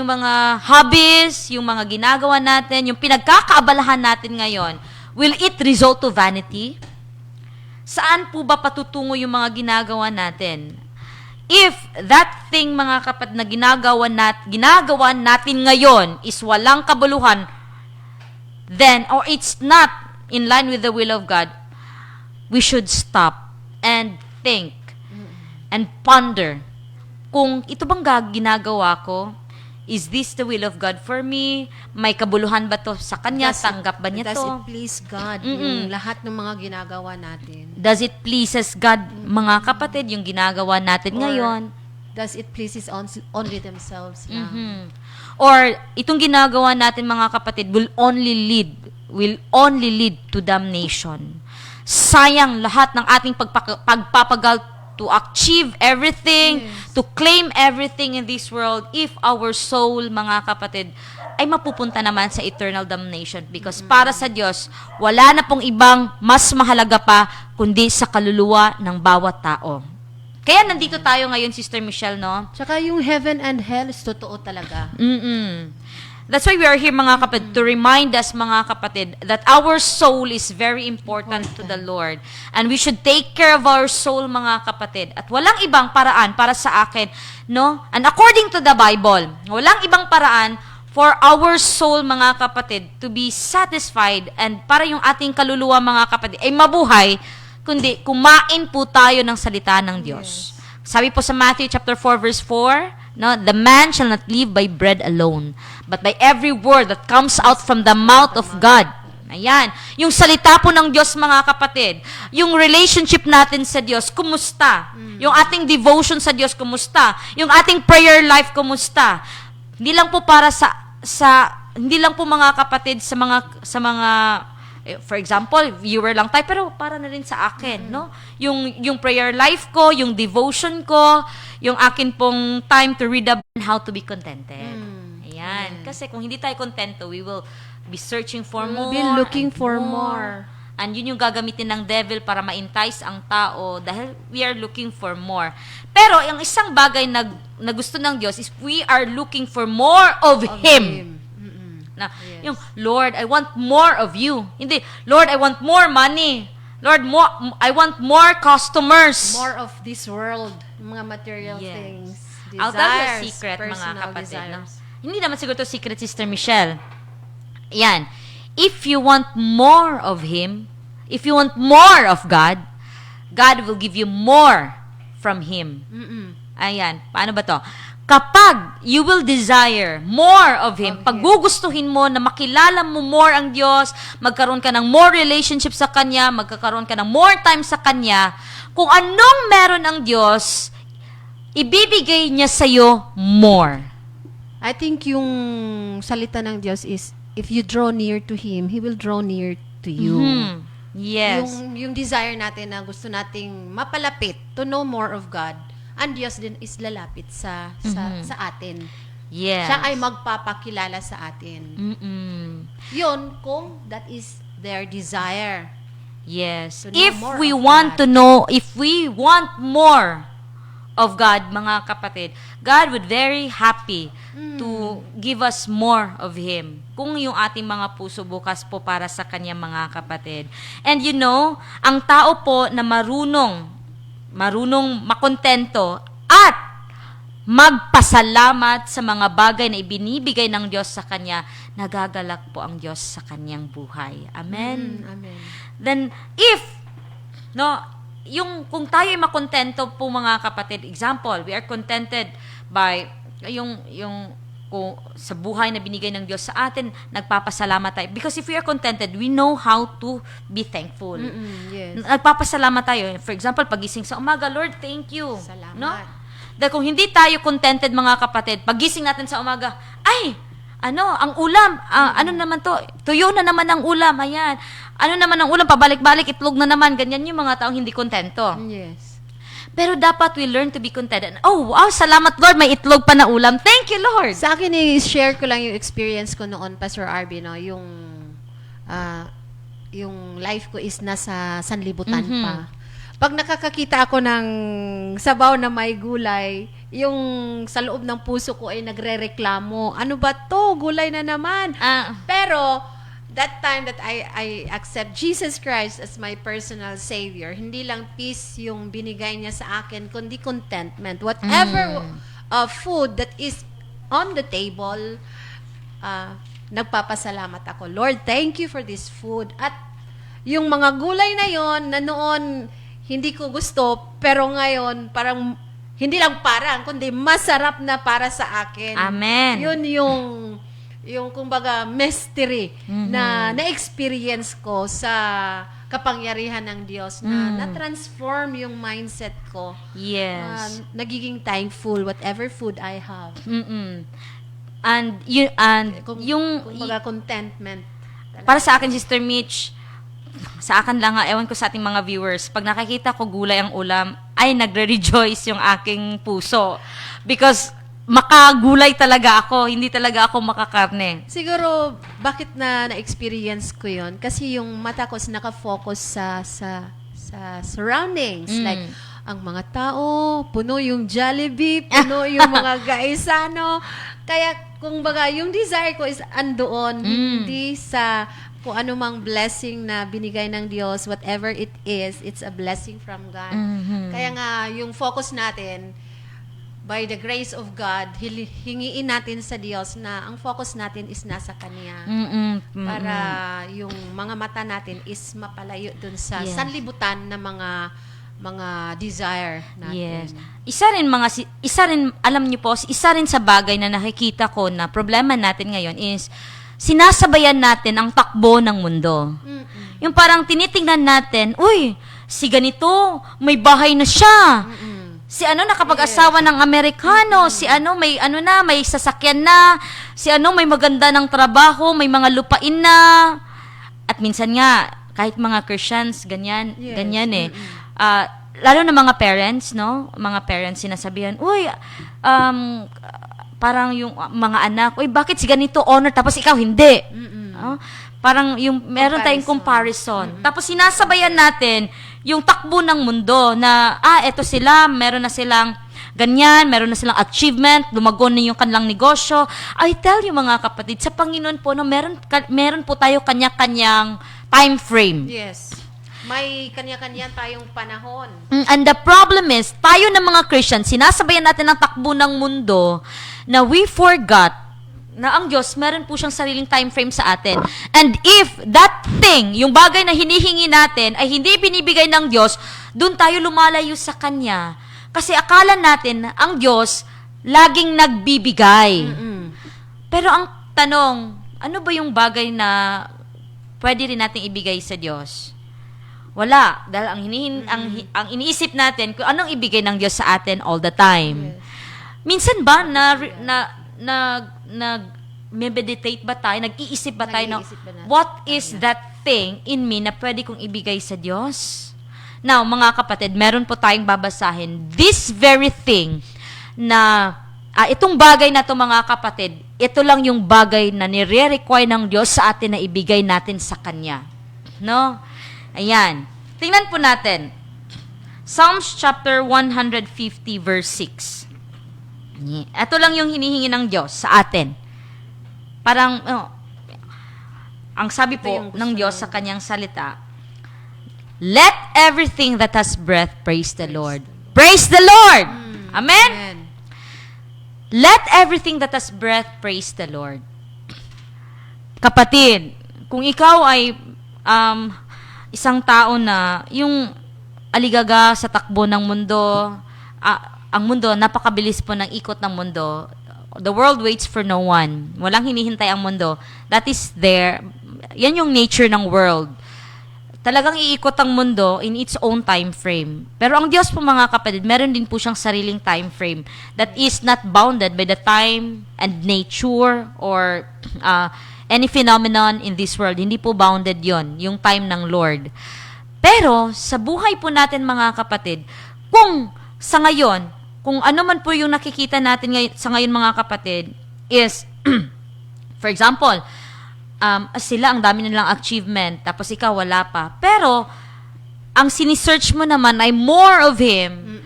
mga hobbies, yung mga ginagawa natin, yung pinagkakaabalahan natin ngayon, will it result to vanity? Saan po ba patutungo yung mga ginagawa natin? If that thing, mga kapatid, na ginagawa natin ngayon is walang kabuluhan, then, or it's not in line with the will of God, we should stop and think and ponder kung ito bang ginagawa ko, is this the will of God for me? May kabuluhan ba to sa Kanya? Tanggap ba niya Does to? it please God, yung lahat ng mga ginagawa natin? Does it pleases God, mga kapatid, yung ginagawa natin ngayon? Does it pleases only themselves lang? Or itong ginagawa natin, mga kapatid, will only lead to damnation. Sayang lahat ng ating pagpapagal to achieve everything, to claim everything in this world, if our soul, mga kapatid, ay mapupunta naman sa eternal damnation. Because para sa Diyos, wala na pong ibang mas mahalaga pa kundi sa kaluluwa ng bawat tao. Kaya nandito tayo ngayon, Sister Michelle, no? Tsaka yung heaven and hell is totoo talaga. That's why we are here, mga kapatid, to remind us, mga kapatid, that our soul is very important to the Lord. And we should take care of our soul, mga kapatid. At walang ibang paraan para sa akin, no? And according to the Bible, walang ibang paraan for our soul, mga kapatid, to be satisfied and para yung ating kaluluwa, mga kapatid, ay mabuhay, kundi kumain po tayo ng salita ng Diyos. Sabi po sa Matthew chapter 4 verse 4, no, the man shall not live by bread alone, but by every word that comes out from the mouth of God. Ayan. Yung salita po ng Diyos, mga kapatid. Yung relationship natin sa Diyos, kumusta? Yung ating devotion sa Diyos, kumusta? Yung ating prayer life, kumusta? Hindi lang po para hindi lang po, mga kapatid, sa mga for example, viewer lang tayo, pero para na rin sa akin, no? Yung prayer life ko, yung devotion ko, yung akin pong time to read about how to be contented. Ayan. Kasi kung hindi tayo kontento, we will be searching for more. We'll be looking and for more. And yun yung gagamitin ng devil para ma-entice ang tao dahil we are looking for more. Pero yung isang bagay na gusto ng Diyos is we are looking for more of Him. Na, yung, Lord, I want more of you. Hindi, Lord, I want more money. Lord, I want more customers. More of this world, mga material things. I'll tell you a Desires, secret, mga personal kapatid. No? desires. Hindi naman siguro to secret, Sister Michelle. Yan. If you want more of Him, if you want more of God, God will give you more from Him. Ayan. Paano ba to? Kapag you will desire more of Him, pag gugustuhin mo na makilala mo more ang Diyos, magkaroon ka ng more relationship sa Kanya, magkakaroon ka ng more time sa Kanya, kung anong meron ang Diyos, ibibigay niya sa'yo more. I think yung salita ng Diyos is, if you draw near to Him, He will draw near to you. Yes. Yung desire natin na gusto nating mapalapit to know more of God, ang Diyos din is lalapit sa atin. Yes. Siya ay magpapakilala sa atin. Yun, kung that is their desire. Yes. To know If more we of want God. to know, if we want more of God, mga kapatid, God would very happy to give us more of Him. Kung yung ating mga puso bukas po para sa Kanya, mga kapatid. And you know, ang tao po na marunong makontento at magpasalamat sa mga bagay na ibinibigay ng Diyos sa Kanya, nagagalak po ang Diyos sa Kanyang buhay. Amen? Amen. Then, kung tayo ay makontento po, mga kapatid, example, we are contented by, kung sa buhay na binigay ng Diyos sa atin, nagpapasalamat tayo. Because if we are contented, we know how to be thankful. Yes. Nagpapasalamat tayo. For example, pagising sa umaga, Lord, thank you. Salamat. No? Dahil kung hindi tayo contented, mga kapatid, pagising natin sa umaga, ay, ang ulam, ano naman to? Tuyo na naman ang ulam, ayan. Ano naman ang ulam, pabalik-balik, itlog na naman. Ganyan yung mga taong hindi kontento. Yes. Pero dapat we learn to be contented. Oh, wow, salamat Lord, may itlog pa na ulam. Thank you, Lord. Sa akin, i-share ko lang yung experience ko noon, Pastor Arby, no? Yung life ko is nasa sanlibutan pa. Pag nakakakita ako ng sabaw na may gulay, yung sa loob ng puso ko ay nagrereklamo. Ano ba to? Gulay na naman. Pero, that time that I accept Jesus Christ as my personal Savior, hindi lang peace yung binigay niya sa akin, kundi contentment. Whatever food that is on the table, nagpapasalamat ako. Lord, thank you for this food. At yung mga gulay na yon na noon hindi ko gusto, pero ngayon parang hindi lang parang, kundi masarap na para sa akin. Amen. Yun yung kumbaga mystery na na-experience ko sa kapangyarihan ng Diyos na na-transform yung mindset ko. Yes. Nagiging thankful whatever food I have. And Kumbaga contentment. para sa akin, Sister Mitch, sa akin lang ewan ko sa ating mga viewers, pag nakikita ko gulay ang ulam, ay nagre-rejoice yung aking puso. Because makagulay talaga ako, hindi talaga ako makakarne. Siguro, bakit na-experience ko yon? Kasi yung mata ko is nakafocus sa surroundings. Like, ang mga tao, puno yung Jollibee, puno yung mga gaisano. Kaya, kung baga, yung desire ko is andoon, hindi sa kung anumang blessing na binigay ng Diyos, whatever it is, it's a blessing from God. Kaya nga, yung focus natin, by the grace of God, hingiin natin sa Diyos na ang focus natin is nasa Kanya. Para yung mga mata natin is mapalayo dun sa sanlibutan na mga desire natin. Yes. Isa rin alam niyo po, isa rin sa bagay na nakikita ko na problema natin ngayon is sinasabayan natin ang takbo ng mundo. Yung parang tinitingnan natin, uy, si ganito, may bahay na siya. Si nakapag-asawa ng Amerikano, si may sasakyan na, si may maganda ng trabaho, may mga lupain na. At minsan nga, kahit mga Christians, ganyan eh. Lalo na mga parents, no? Mga parents sinasabihan, uy, parang yung mga anak, uy, bakit si ganito honor tapos ikaw hindi? Parang yung meron tayong comparison. Tapos sinasabayan natin yung takbo ng mundo na, eto sila, meron na silang ganyan, meron na silang achievement, lumago na yung kanilang negosyo. I tell you mga kapatid, sa Panginoon po, no, meron po tayo kanya-kanyang time frame. Yes. May kanya-kanya tayong panahon. And the problem is, tayo ng mga Christian, sinasabayan natin ang takbo ng mundo na we forgot na ang Diyos, meron po siyang sariling time frame sa atin. And if that thing, yung bagay na hinihingi natin, ay hindi binibigay ng Diyos, dun tayo lumalayo sa Kanya. Kasi akala natin na ang Diyos laging nagbibigay. Pero ang tanong, ano ba yung bagay na pwede rin nating ibigay sa Diyos? Wala. Dahil ang iniisip natin, kung anong ibigay ng Diyos sa atin all the time. Minsan ba nag-meditate ba tayo, nag-iisip ba tayo na what is that thing in me na pwede kong ibigay sa Diyos? Now, mga kapatid, meron po tayong babasahin. This very thing na itong bagay na to mga kapatid, ito lang yung bagay na nire-require ng Diyos sa atin na ibigay natin sa Kanya. No? Ayan. Tingnan po natin. Psalms chapter 150 verse 6. Ito lang yung hinihingi ng Diyos sa atin. Parang, ang sabi po ng Diyos sa Kanyang salita, let everything that has breath praise the Lord. Praise the Lord! Amen? Let everything that has breath praise the Lord. Kapatid, kung ikaw ay isang tao na yung aligaga sa takbo ng mundo, ang mundo, napakabilis po ng ikot ng mundo, The world waits for no one. Walang hinihintay ang mundo. That is there. Yan yung nature ng world. Talagang iikot ang mundo in its own time frame. Pero ang Diyos po mga kapatid, meron din po siyang sariling time frame that is not bounded by the time and nature or any phenomenon in this world. Hindi po bounded yon, yung time ng Lord. Pero sa buhay po natin mga kapatid, kung sa ngayon, kung ano man po yung nakikita natin sa ngayon mga kapatid is, for example, sila ang dami nilang achievement, tapos ikaw wala pa. Pero, ang sinisearch mo naman ay more of Him,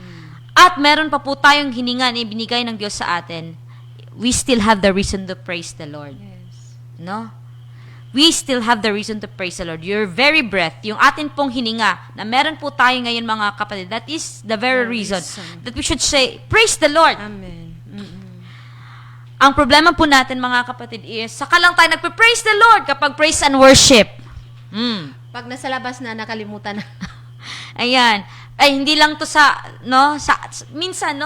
at meron pa po tayong hininga na ibinigay ng Diyos sa atin, we still have the reason to praise the Lord. Yes. No? We still have the reason to praise the Lord. Your very breath, yung atin pong hininga, na meron po tayo ngayon mga kapatid, that is the very reason that we should say, praise the Lord. Amen. Ang problema po natin mga kapatid is, saka lang tayo nagpe-praise the Lord kapag praise and worship. Pag nasa labas na, nakalimutan na. Ayan. Ay, hindi lang to minsan,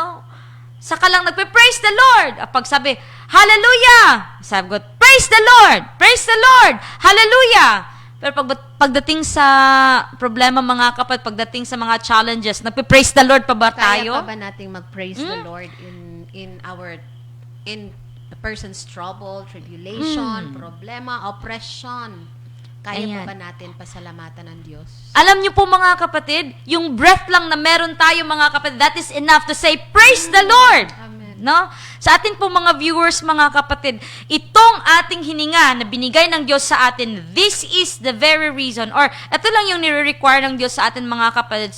saka lang nagpe-praise the Lord. Pag sabi, hallelujah! Sabi ko, praise the Lord! Praise the Lord! Hallelujah! Pero pagdating sa problema mga kapatid, pagdating sa mga challenges, nagpe-praise the Lord pa ba tayo? Kaya pa ba nating mag-praise the Lord in the person's trouble, tribulation, problema, oppression? Kaya Ayan. pa ba natin pasalamatan ng Diyos? Alam niyo po mga kapatid, yung breath lang na meron tayo mga kapatid, that is enough to say, praise the Lord! Amen. No? Sa atin po mga viewers, mga kapatid, itong ating hininga na binigay ng Diyos sa atin, this is the very reason, or ito lang yung nire-require ng Diyos sa atin mga kapatid,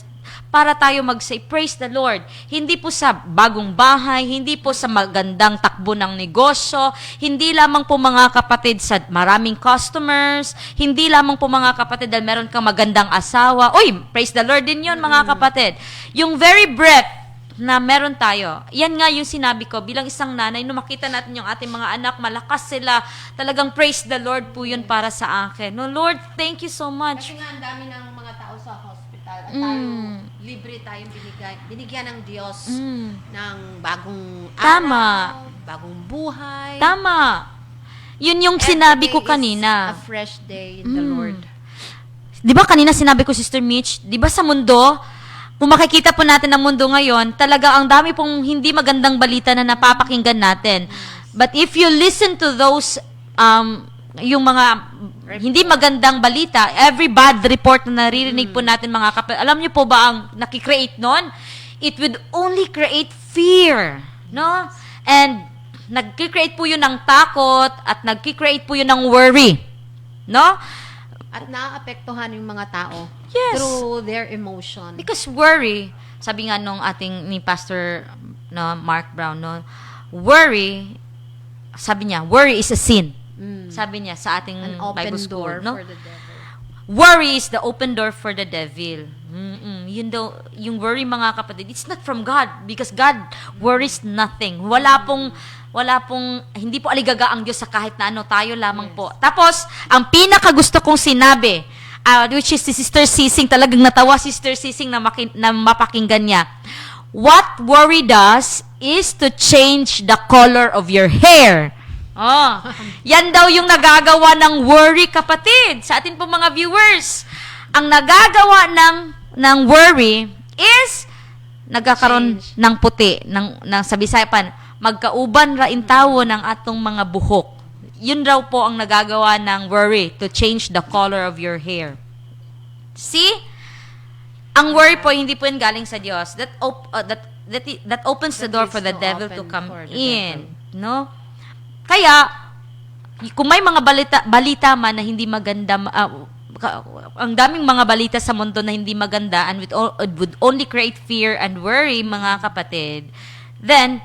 para tayo mag-say, praise the Lord. Hindi po sa bagong bahay, hindi po sa magandang takbo ng negosyo, hindi lamang po mga kapatid sa maraming customers, hindi lamang po mga kapatid dahil meron kang magandang asawa. Uy, praise the Lord din yun mga kapatid. Yung very breath na meron tayo, yan nga yung sinabi ko, bilang isang nanay, nung makita natin yung ating mga anak, malakas sila, talagang praise the Lord po yun para sa akin. No, Lord, thank you so much. Kasi nga, ang dami ng mga tao sa hospital at tayo, libre tayong binigyan ng Diyos ng bagong Tama. araw, bagong buhay. Tama. Yun yung Every sinabi day ko is kanina. a fresh day in the Lord. Di ba kanina sinabi ko, Sister Mitch, di ba sa mundo, kung makikita po natin ang mundo ngayon, talaga ang dami pong hindi magandang balita na napapakinggan natin. But if you listen to those, yung mga hindi magandang balita, every bad report na naririnig po natin mga kapatid, alam niyo po ba ang nakikreate nun? It would only create fear. No? And nagkikreate po yun ng takot at nagkikreate po yun ng worry. No? At naapektuhan yung mga tao Yes. through their emotion. Because worry, sabi nga nung ni Pastor Mark Brown, worry, sabi niya, worry is a sin. Sabi niya sa ating An open Bible school. door No? for the devil. Worry is the open door for the devil. Yun daw, yung worry mga kapatid, it's not from God because God worries nothing. Wala pong, hindi po aligaga ang Diyos sa kahit na ano, tayo lamang po. Tapos, ang pinakagusto kong sinabi, which is si Sister Sising, talagang natawa si Sister Sising na mapakinggan niya. What worry does is to change the color of your hair. Yan daw yung nagagawa ng worry, kapatid. Sa atin po mga viewers, ang nagagawa ng worry is nagkakaroon ng puti, ng sa Bisaya pa, magkauban ra intawo ng atong mga buhok. Yun raw po ang nagagawa ng worry, to change the color of your hair. See? Ang worry po, hindi po yan galing sa Diyos. That opens the door for the devil to come in. No? Kaya, kung may mga balita man na hindi maganda, ang daming mga balita sa mundo na hindi maganda and would only create fear and worry, mga kapatid, then,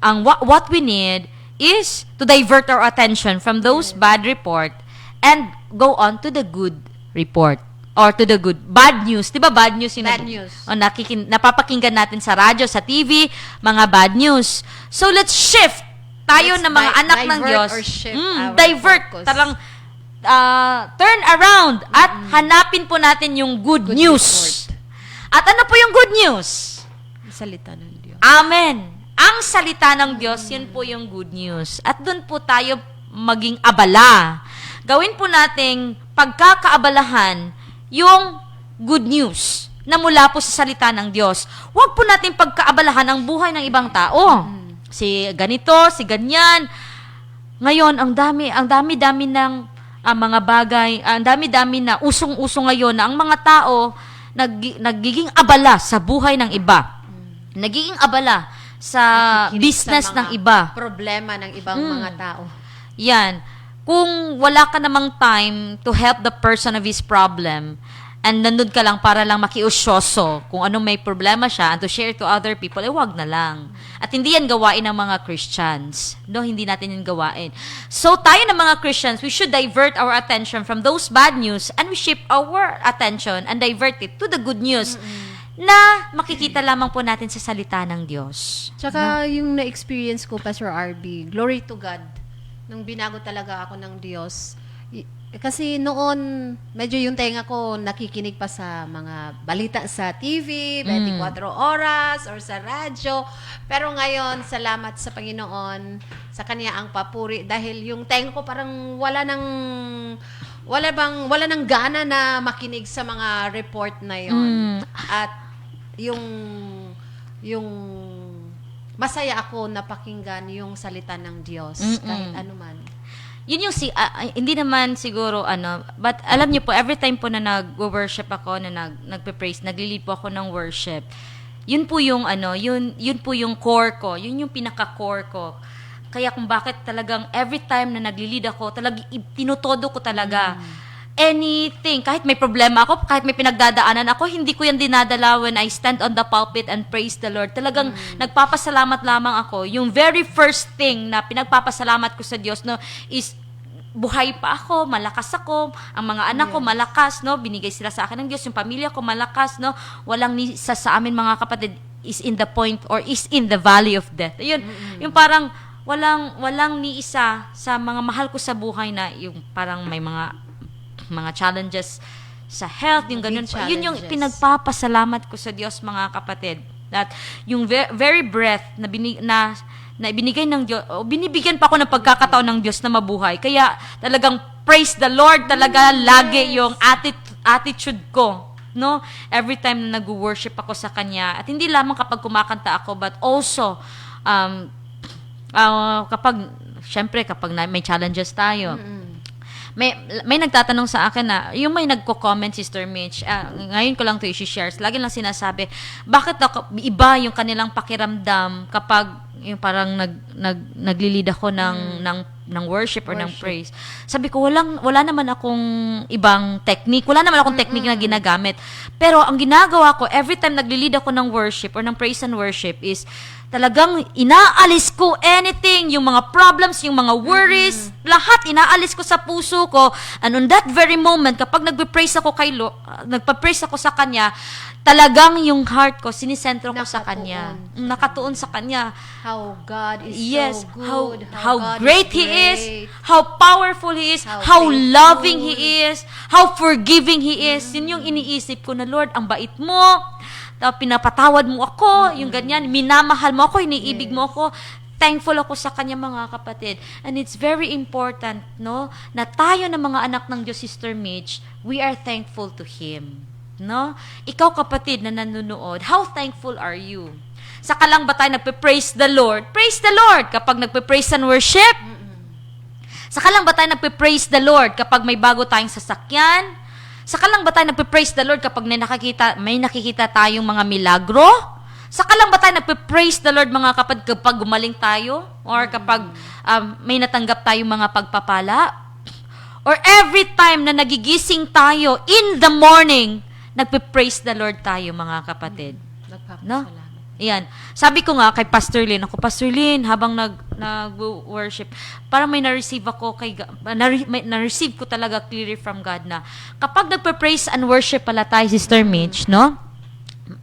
what we need is to divert our attention from those bad report and go on to the good report. Or to the bad news. Diba bad news? Bad news. O napapakinggan natin sa radyo, sa TV, mga bad news. So, let's shift tayo na mga anak ng Diyos. Or shift our divert. focus. Tarang, turn around at hanapin po natin yung good news. report. At ano po yung good news? Salita ng Diyos. Amen. Ang salita ng Diyos, yun po yung good news. At doon po tayo maging abala. Gawin po nating pagkakaabalahan yung good news na mula po sa salita ng Diyos. Huwag po nating pagkaabalahan ang buhay ng ibang tao. Si ganito, si ganyan. Ngayon, ang dami-dami ng mga bagay, ang dami-dami na usong-uso ngayon na ang mga tao nagiging abala sa buhay ng iba. Nagiging abala sa Nakikinig business sa ng mga iba. problema ng ibang mga tao. Yan. Kung wala ka namang time to help the person of his problem, and nandun ka lang para lang makiusyoso kung anong may problema siya and to share to other people, wag na lang. At hindi yan gawain ng mga Christians. No, hindi natin yan gawain. So, tayo ng mga Christians, we should divert our attention from those bad news and we shift our attention and divert it to the good news na makikita lamang po natin sa salita ng Diyos. Tsaka yung na-experience ko, Pastor RB, glory to God, nung binago talaga ako ng Diyos. Kasi noon, medyo yung tenga ko nakikinig pa sa mga balita sa TV, 24 oras, or sa radyo. Pero ngayon, salamat sa Panginoon, sa Kanya ang papuri. Dahil yung tenga ko parang wala nang gana na makinig sa mga report na yon. At yung masaya ako na pakinggan yung salita ng Diyos kahit ano man. Yun yung hindi naman siguro but alam niyo po, every time po na nag-worship ako, na nagpe-praise, naglilid po ako ng worship. Yun po yung yun po yung core ko, yun yung pinaka-core ko. Kaya kung bakit talagang every time na naglilid ako, talagang tinutodo ko talaga. Anything, kahit may problema ako, kahit may pinagdadaanan ako, hindi ko yan dinadala when I stand on the pulpit and praise the Lord. Talagang nagpapasalamat lamang ako. Yung very first thing na pinagpapasalamat ko sa Diyos, no, is buhay pa ako, malakas ako, ang mga anak ko malakas, no, binigay sila sa akin ng Diyos, yung pamilya ko malakas, no, walang ni sa amin mga kapatid is in the point or is in the valley of death. Yun, yung parang walang ni isa sa mga mahal ko sa buhay na yung parang may mga challenges sa health, yung ganun pa. Yun yung pinagpapasalamat ko sa Diyos, mga kapatid. That yung very breath na binigay ng Diyos, binibigyan pa ako ng pagkakataon ng Diyos na mabuhay. Kaya talagang praise the Lord talaga lagi yung attitude ko. No? Every time na nag-worship ako sa Kanya. At hindi lamang kapag kumakanta ako, but also kapag may challenges tayo. May nagtatanong sa akin na, yung may nagko-comment, Sister Mitch, ngayon ko lang ito i-share, lagi lang sinasabi, bakit iba yung kanilang pakiramdam kapag yung parang naglilid ako ng worship or ng praise. Sabi ko, wala naman akong ibang technique, wala naman akong technique na ginagamit. Pero ang ginagawa ko, every time naglilid ako ng worship or ng praise and worship is, talagang inaalis ko anything, yung mga problems, yung mga worries, lahat inaalis ko sa puso ko. And on that very moment, kapag nagpe-praise ako nagpa-praise ako sa Kanya, talagang yung heart ko, sinisentro ko sa Kanya. Nakatuon sa Kanya. How God is so good. How great He is. How powerful He is. How loving He is. How forgiving He is. Yun yung iniisip ko na, Lord, ang bait mo. Pinapatawad mo ako, yung ganyan, minamahal mo ako, iniibig mo ako. Thankful ako sa Kanya, mga kapatid. And it's very important, no, na tayo na mga anak ng Diyos, Sister Mitch, we are thankful to Him. No? Ikaw, kapatid na nanonood, how thankful are you? Saka lang ba tayo nagpe-praise the Lord? Praise the Lord kapag nagpe-praise and worship. Saka lang ba tayo nagpe-praise the Lord kapag may bago tayong sasakyan? Saka lang ba tayo nagpe-praise the Lord kapag may nakikita tayong mga milagro? Saka lang ba tayo nagpe-praise the Lord, mga kapatid, kapag gumaling tayo? Or kapag may natanggap tayong mga pagpapala? Or every time na nagigising tayo in the morning, nagpe-praise the Lord tayo, mga kapatid? No? Yan. Sabi ko nga kay Pastor Lynn, habang nag-worship, parang may na-receive ako na-receive ko talaga clearly from God na kapag nagpe-praise and worship pala tayo, Sister Mitch, no?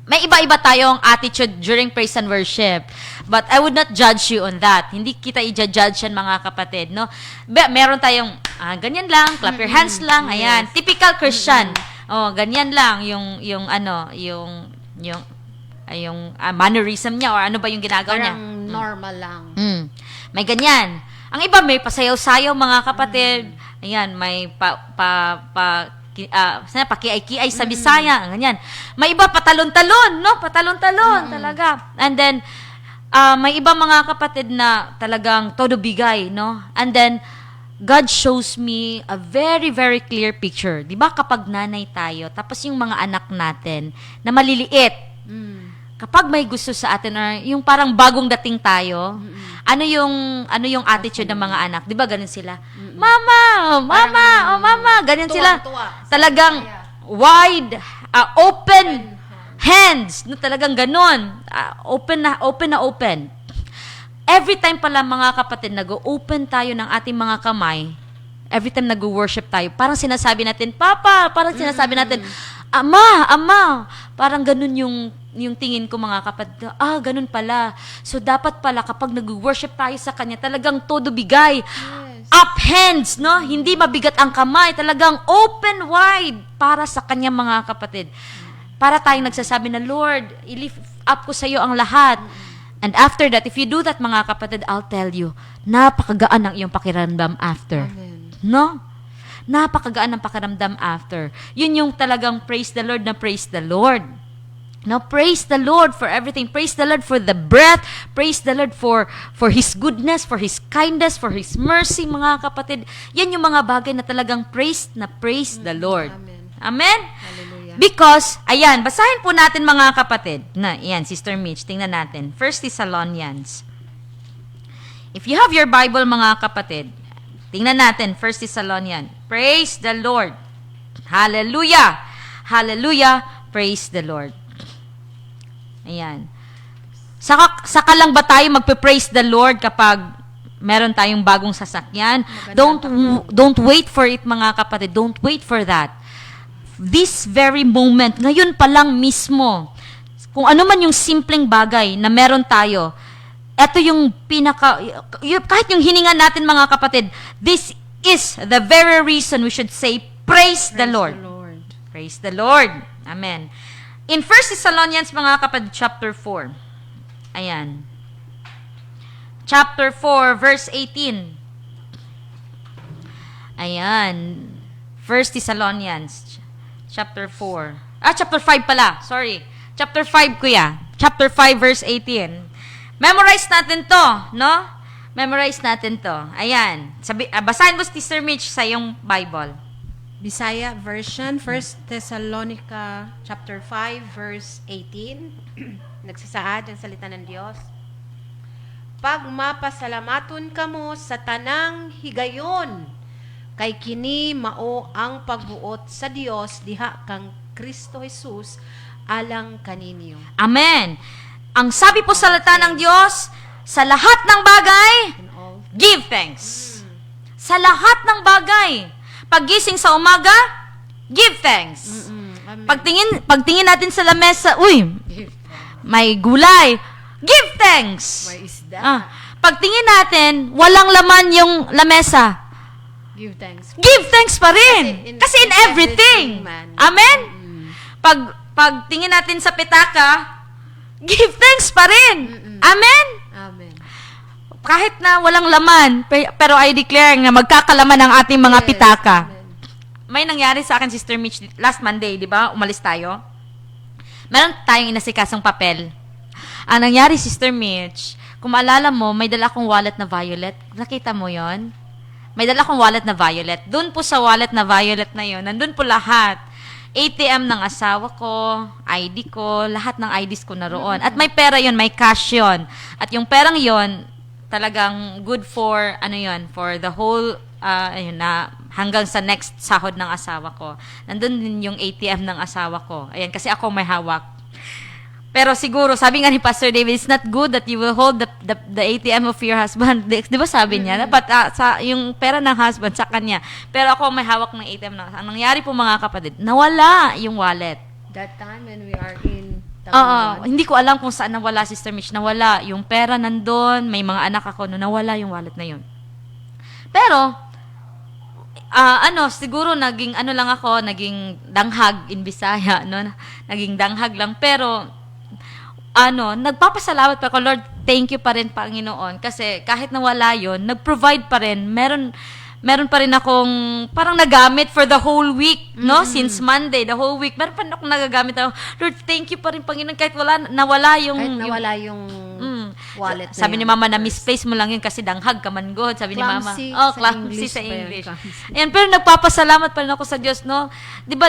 May iba-iba tayong attitude during praise and worship. But I would not judge you on that. Hindi kita i-judge yan, mga kapatid, no? Meron tayong ganyan lang, clap your hands lang, ayan. Typical Christian. Ganyan lang yung yung mannerism niya or ano ba yung ginagawa niya. Parang normal lang. May ganyan. Ang iba may pasayaw-sayaw mga kapatid. Ayan, may pakiay-kiay sa Bisaya, ganyan. May iba patalon-talon, no? Patalon-talon talaga. And then may iba mga kapatid na talagang todo bigay, no? And then God shows me a very, very clear picture. 'Di ba kapag nanay tayo, tapos yung mga anak natin na maliliit, kapag may gusto sa atin or yung parang bagong dating tayo, ano yung attitude ng mga anak? 'Di ba ganun sila? Mama, mama, ganyan sila. Talagang wide, open hands, no, talagang ganun. Open. Every time pala mga kapatid, nag-open tayo ng ating mga kamay, every time nag-worship tayo, parang sinasabi natin, Papa, parang sinasabi natin, Ama, parang ganun yung tingin ko mga kapatid. Ganun pala. So, dapat pala kapag nag-worship tayo sa Kanya, talagang todo bigay. Up hands, no? Hindi mabigat ang kamay. Talagang open wide para sa Kanya mga kapatid. Para tayong nagsasabi na, Lord, i-lift up ko sa iyo ang lahat. And after that, if you do that mga kapatid, I'll tell you, napakagaan ang iyong pakiramdam after. Amen. No? Napakagaan ang pakiramdam after. Yun yung talagang praise the Lord na praise the Lord. Now, praise the Lord for everything. Praise the Lord for the breath. Praise the Lord for His goodness, for His kindness, for His mercy, mga kapatid. Yan yung mga bagay na talagang praise the Lord. Amen. Amen? Hallelujah. Because, ayan, basahin po natin mga kapatid. Ayan, Sister Mitch, tingnan natin. 1 Thessalonians. If you have your Bible, mga kapatid, tingnan natin, 1 Thessalonians. Praise the Lord. Hallelujah. Hallelujah. Praise the Lord. Ayan. Saka lang ba tayo magpe-praise the Lord kapag meron tayong bagong sasakyan? Don't wait for it, mga kapatid. Don't wait for that. This very moment, ngayon pa lang mismo, kung ano man yung simpleng bagay na meron tayo, ito yung kahit yung hininga natin mga kapatid, this is the very reason we should say, praise the Lord. Praise the Lord. Amen. In 1 Thessalonians, mga kapatid, chapter 4. Ayan. Chapter 4, verse 18. Ayan. 1 Thessalonians, chapter 4. Chapter 5 pala. Sorry. Chapter 5, kuya. Chapter 5, verse 18. Memorize natin to, no? Memorize natin to. Ayan. Basahin mo, Sister Mitch, sa iyong Bible. Bisaya version, 1 Thessalonica chapter 5 verse 18. Nagsasaad ang salita ng Dios. Pag mapasalamaton kamo sa tanang higayon, kay kini mao ang pagbuot sa Dios diha kang Kristo Jesus alang kaninyo. Amen. Ang sabi po sa salita ng Diyos, sa lahat ng bagay, In all. give thanks. Sa lahat ng bagay. Paggising sa umaga, give thanks. Amen. Pagtingin natin sa lamesa, may gulay, give thanks. May isda. Pagtingin natin, walang laman yung lamesa, Give thanks. give thanks pa rin. Kasi in everything. man. Amen? Pagtingin natin sa pitaka, give thanks pa rin. Amen? Amen. Kahit na walang laman, pero I declare na magkakalaman ang ating mga Yes, pitaka. amen. May nangyari sa akin, Sister Mitch, last Monday, di ba? Umalis tayo. Meron tayong inasikasong papel. Ang nangyari, Sister Mitch, kung maalala mo, may dala akong wallet na violet. Nakita mo yon? May dala akong wallet na violet. Doon po sa wallet na violet na yon, nandun po lahat. ATM ng asawa ko, ID ko, lahat ng IDs ko na roon. At may pera yon, may cash yon. At yung perang yon, talagang good for, for the whole, hanggang sa next sahod ng asawa ko. Nandun din yung ATM ng asawa ko. Ayan, kasi ako may hawak. Pero siguro, sabi nga ni Pastor David, it's not good that you will hold the ATM of your husband. Di ba sabi niya? Dapat yung pera ng husband sa kanya. Pero ako may hawak ng ATM ng husband. Ang nangyari po mga kapatid, nawala yung wallet. That time when we are in Hindi ko alam kung saan nawala, Sister Mitch. Nawala. Yung pera nandun, may mga anak ako, nawala yung wallet na yun. Pero, siguro naging naging danghag in Bisaya, no? Naging danghag lang. Pero, nagpapasalamat pa ako, Lord, thank you pa rin, Panginoon. Kasi kahit nawala yun, nag-provide pa rin. Meron pa rin akong parang nagamit for the whole week, no? Since Monday, the whole week. Meron pa rin akong nagagamit. Lord, thank you pa rin, Panginoon. Kahit nawala yung... Kahit nawala yung wallet na Sabi yan, ni Mama na purse. misplace mo lang yun kasi danghag ka man God. Sabi ni Mama. Clumsy Oh, sa clumsy English sa ba yun? English. Clumsy. Ayan, pero nagpapasalamat pa rin ako sa Diyos, no? Di ba,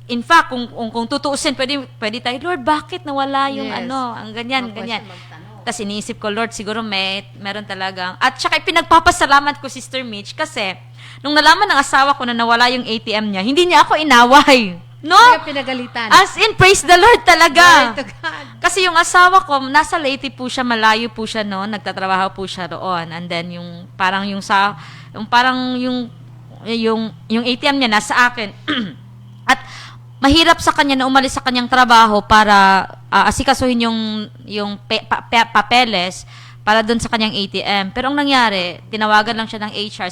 in fact, kung tutuusin, pwede tayo, Lord, bakit nawala yung Yes. ang ganyan, Huwag ganyan. siya magtanong. Tapos iniisip ko, Lord, siguro meron talagang. At saka pinagpapasalamat ko, Sister Mitch, kasi nung nalaman ng asawa ko na nawala yung ATM niya, hindi niya ako inaway. No? Kaya pinagalitan. As in, praise the Lord talaga. Glory to God. Kasi yung asawa ko, nasa Leyte po siya, malayo po siya noon, nagtatrabaho po siya roon. And then yung ATM niya nasa akin. At mahirap sa kanya na umalis sa kanyang trabaho para asikasuhin yung papeles para doon sa kanyang ATM. Pero ang nangyari, tinawagan lang siya ng HR,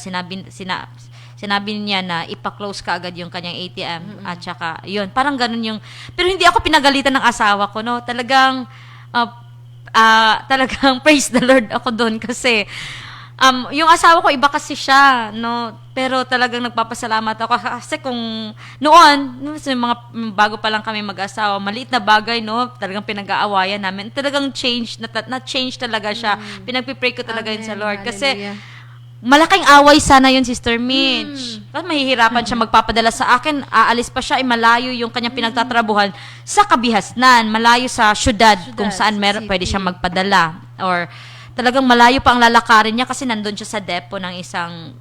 sinabi niya na ipa-close ka agad yung kanyang ATM at saka yun, parang ganun yung, pero hindi ako pinagalitan ng asawa ko, no? Talagang praise the Lord ako doon kasi yung asawa ko iba kasi siya, no? Pero talagang nagpapasalamat ako kasi kung noon, sa mga bago pa lang kami mag-asawa, maliit na bagay, no? Talagang pinag-aawayan namin. Talagang na-change talaga siya. Pinagpipray ko talaga yun sa Lord kasi Hallelujah. malaking away sana yun, Sister Mitch. Kasi mahihirapan siya magpapadala sa akin. Aalis pa siya, malayo yung kanyang pinagtatrabuhan sa Kabihasnan, malayo sa syudad kung saan sa pwede city. siya magpadala. Or talagang malayo pa ang lalakarin niya kasi nandun siya sa depo ng isang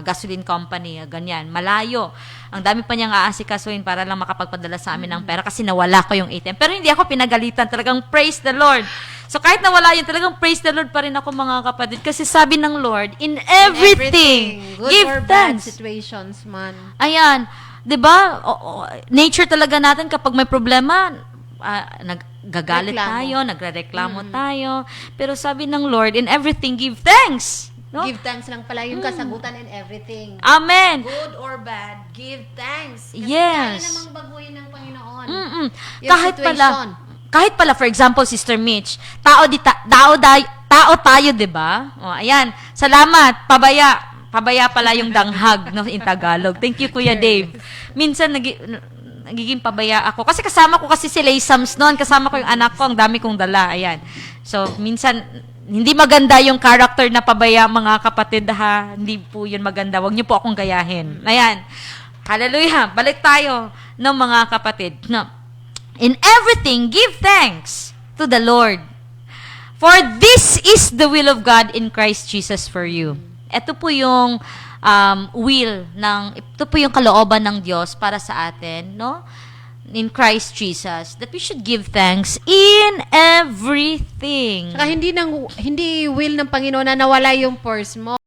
gasoline company, ganyan. Malayo. Ang dami pa niyang aasikasuhin para lang makapagpadala sa amin ng pera kasi nawala ko yung ATM. Pero hindi ako pinagalitan. Talagang praise the Lord. So kahit nawala yun, talagang praise the Lord pa rin ako, mga kapatid. Kasi sabi ng Lord, in everything, Good give or bad thanks. situations man. Ayan. 'Di ba? Nature talaga natin kapag may problema, naggagalit Reklamo. tayo, nagrereklamo tayo. Pero sabi ng Lord, in everything give thanks. No? Give thanks lang pala yung kasagutan in everything. Amen. Good or bad, give thanks. Kasi Yes. kaya namang baguhin ng Panginoon. Yung Kahit pala, for example, Sister Mitch, tao tayo, 'di ba? O, ayan. Salamat. Pabaya pala yung danghag, no, in Tagalog. Thank you, Kuya Dave. Minsan nagiging pabaya ako. Kasi kasama ko kasi si Laysams noon. Kasama ko yung anak ko. Ang dami kong dala. Ayan. So, minsan, hindi maganda yung character na pabaya, mga kapatid, ha. Hindi po yun maganda. Huwag niyo po akong gayahin. Ayan. Hallelujah. Balik tayo, no, mga kapatid. No. In everything, give thanks to the Lord. For this is the will of God in Christ Jesus for you. Ito po yung ito po yung kalooban ng Diyos para sa atin, no? In Christ Jesus, that we should give thanks in everything. Saka hindi will ng Panginoon na nawala yung purse mo.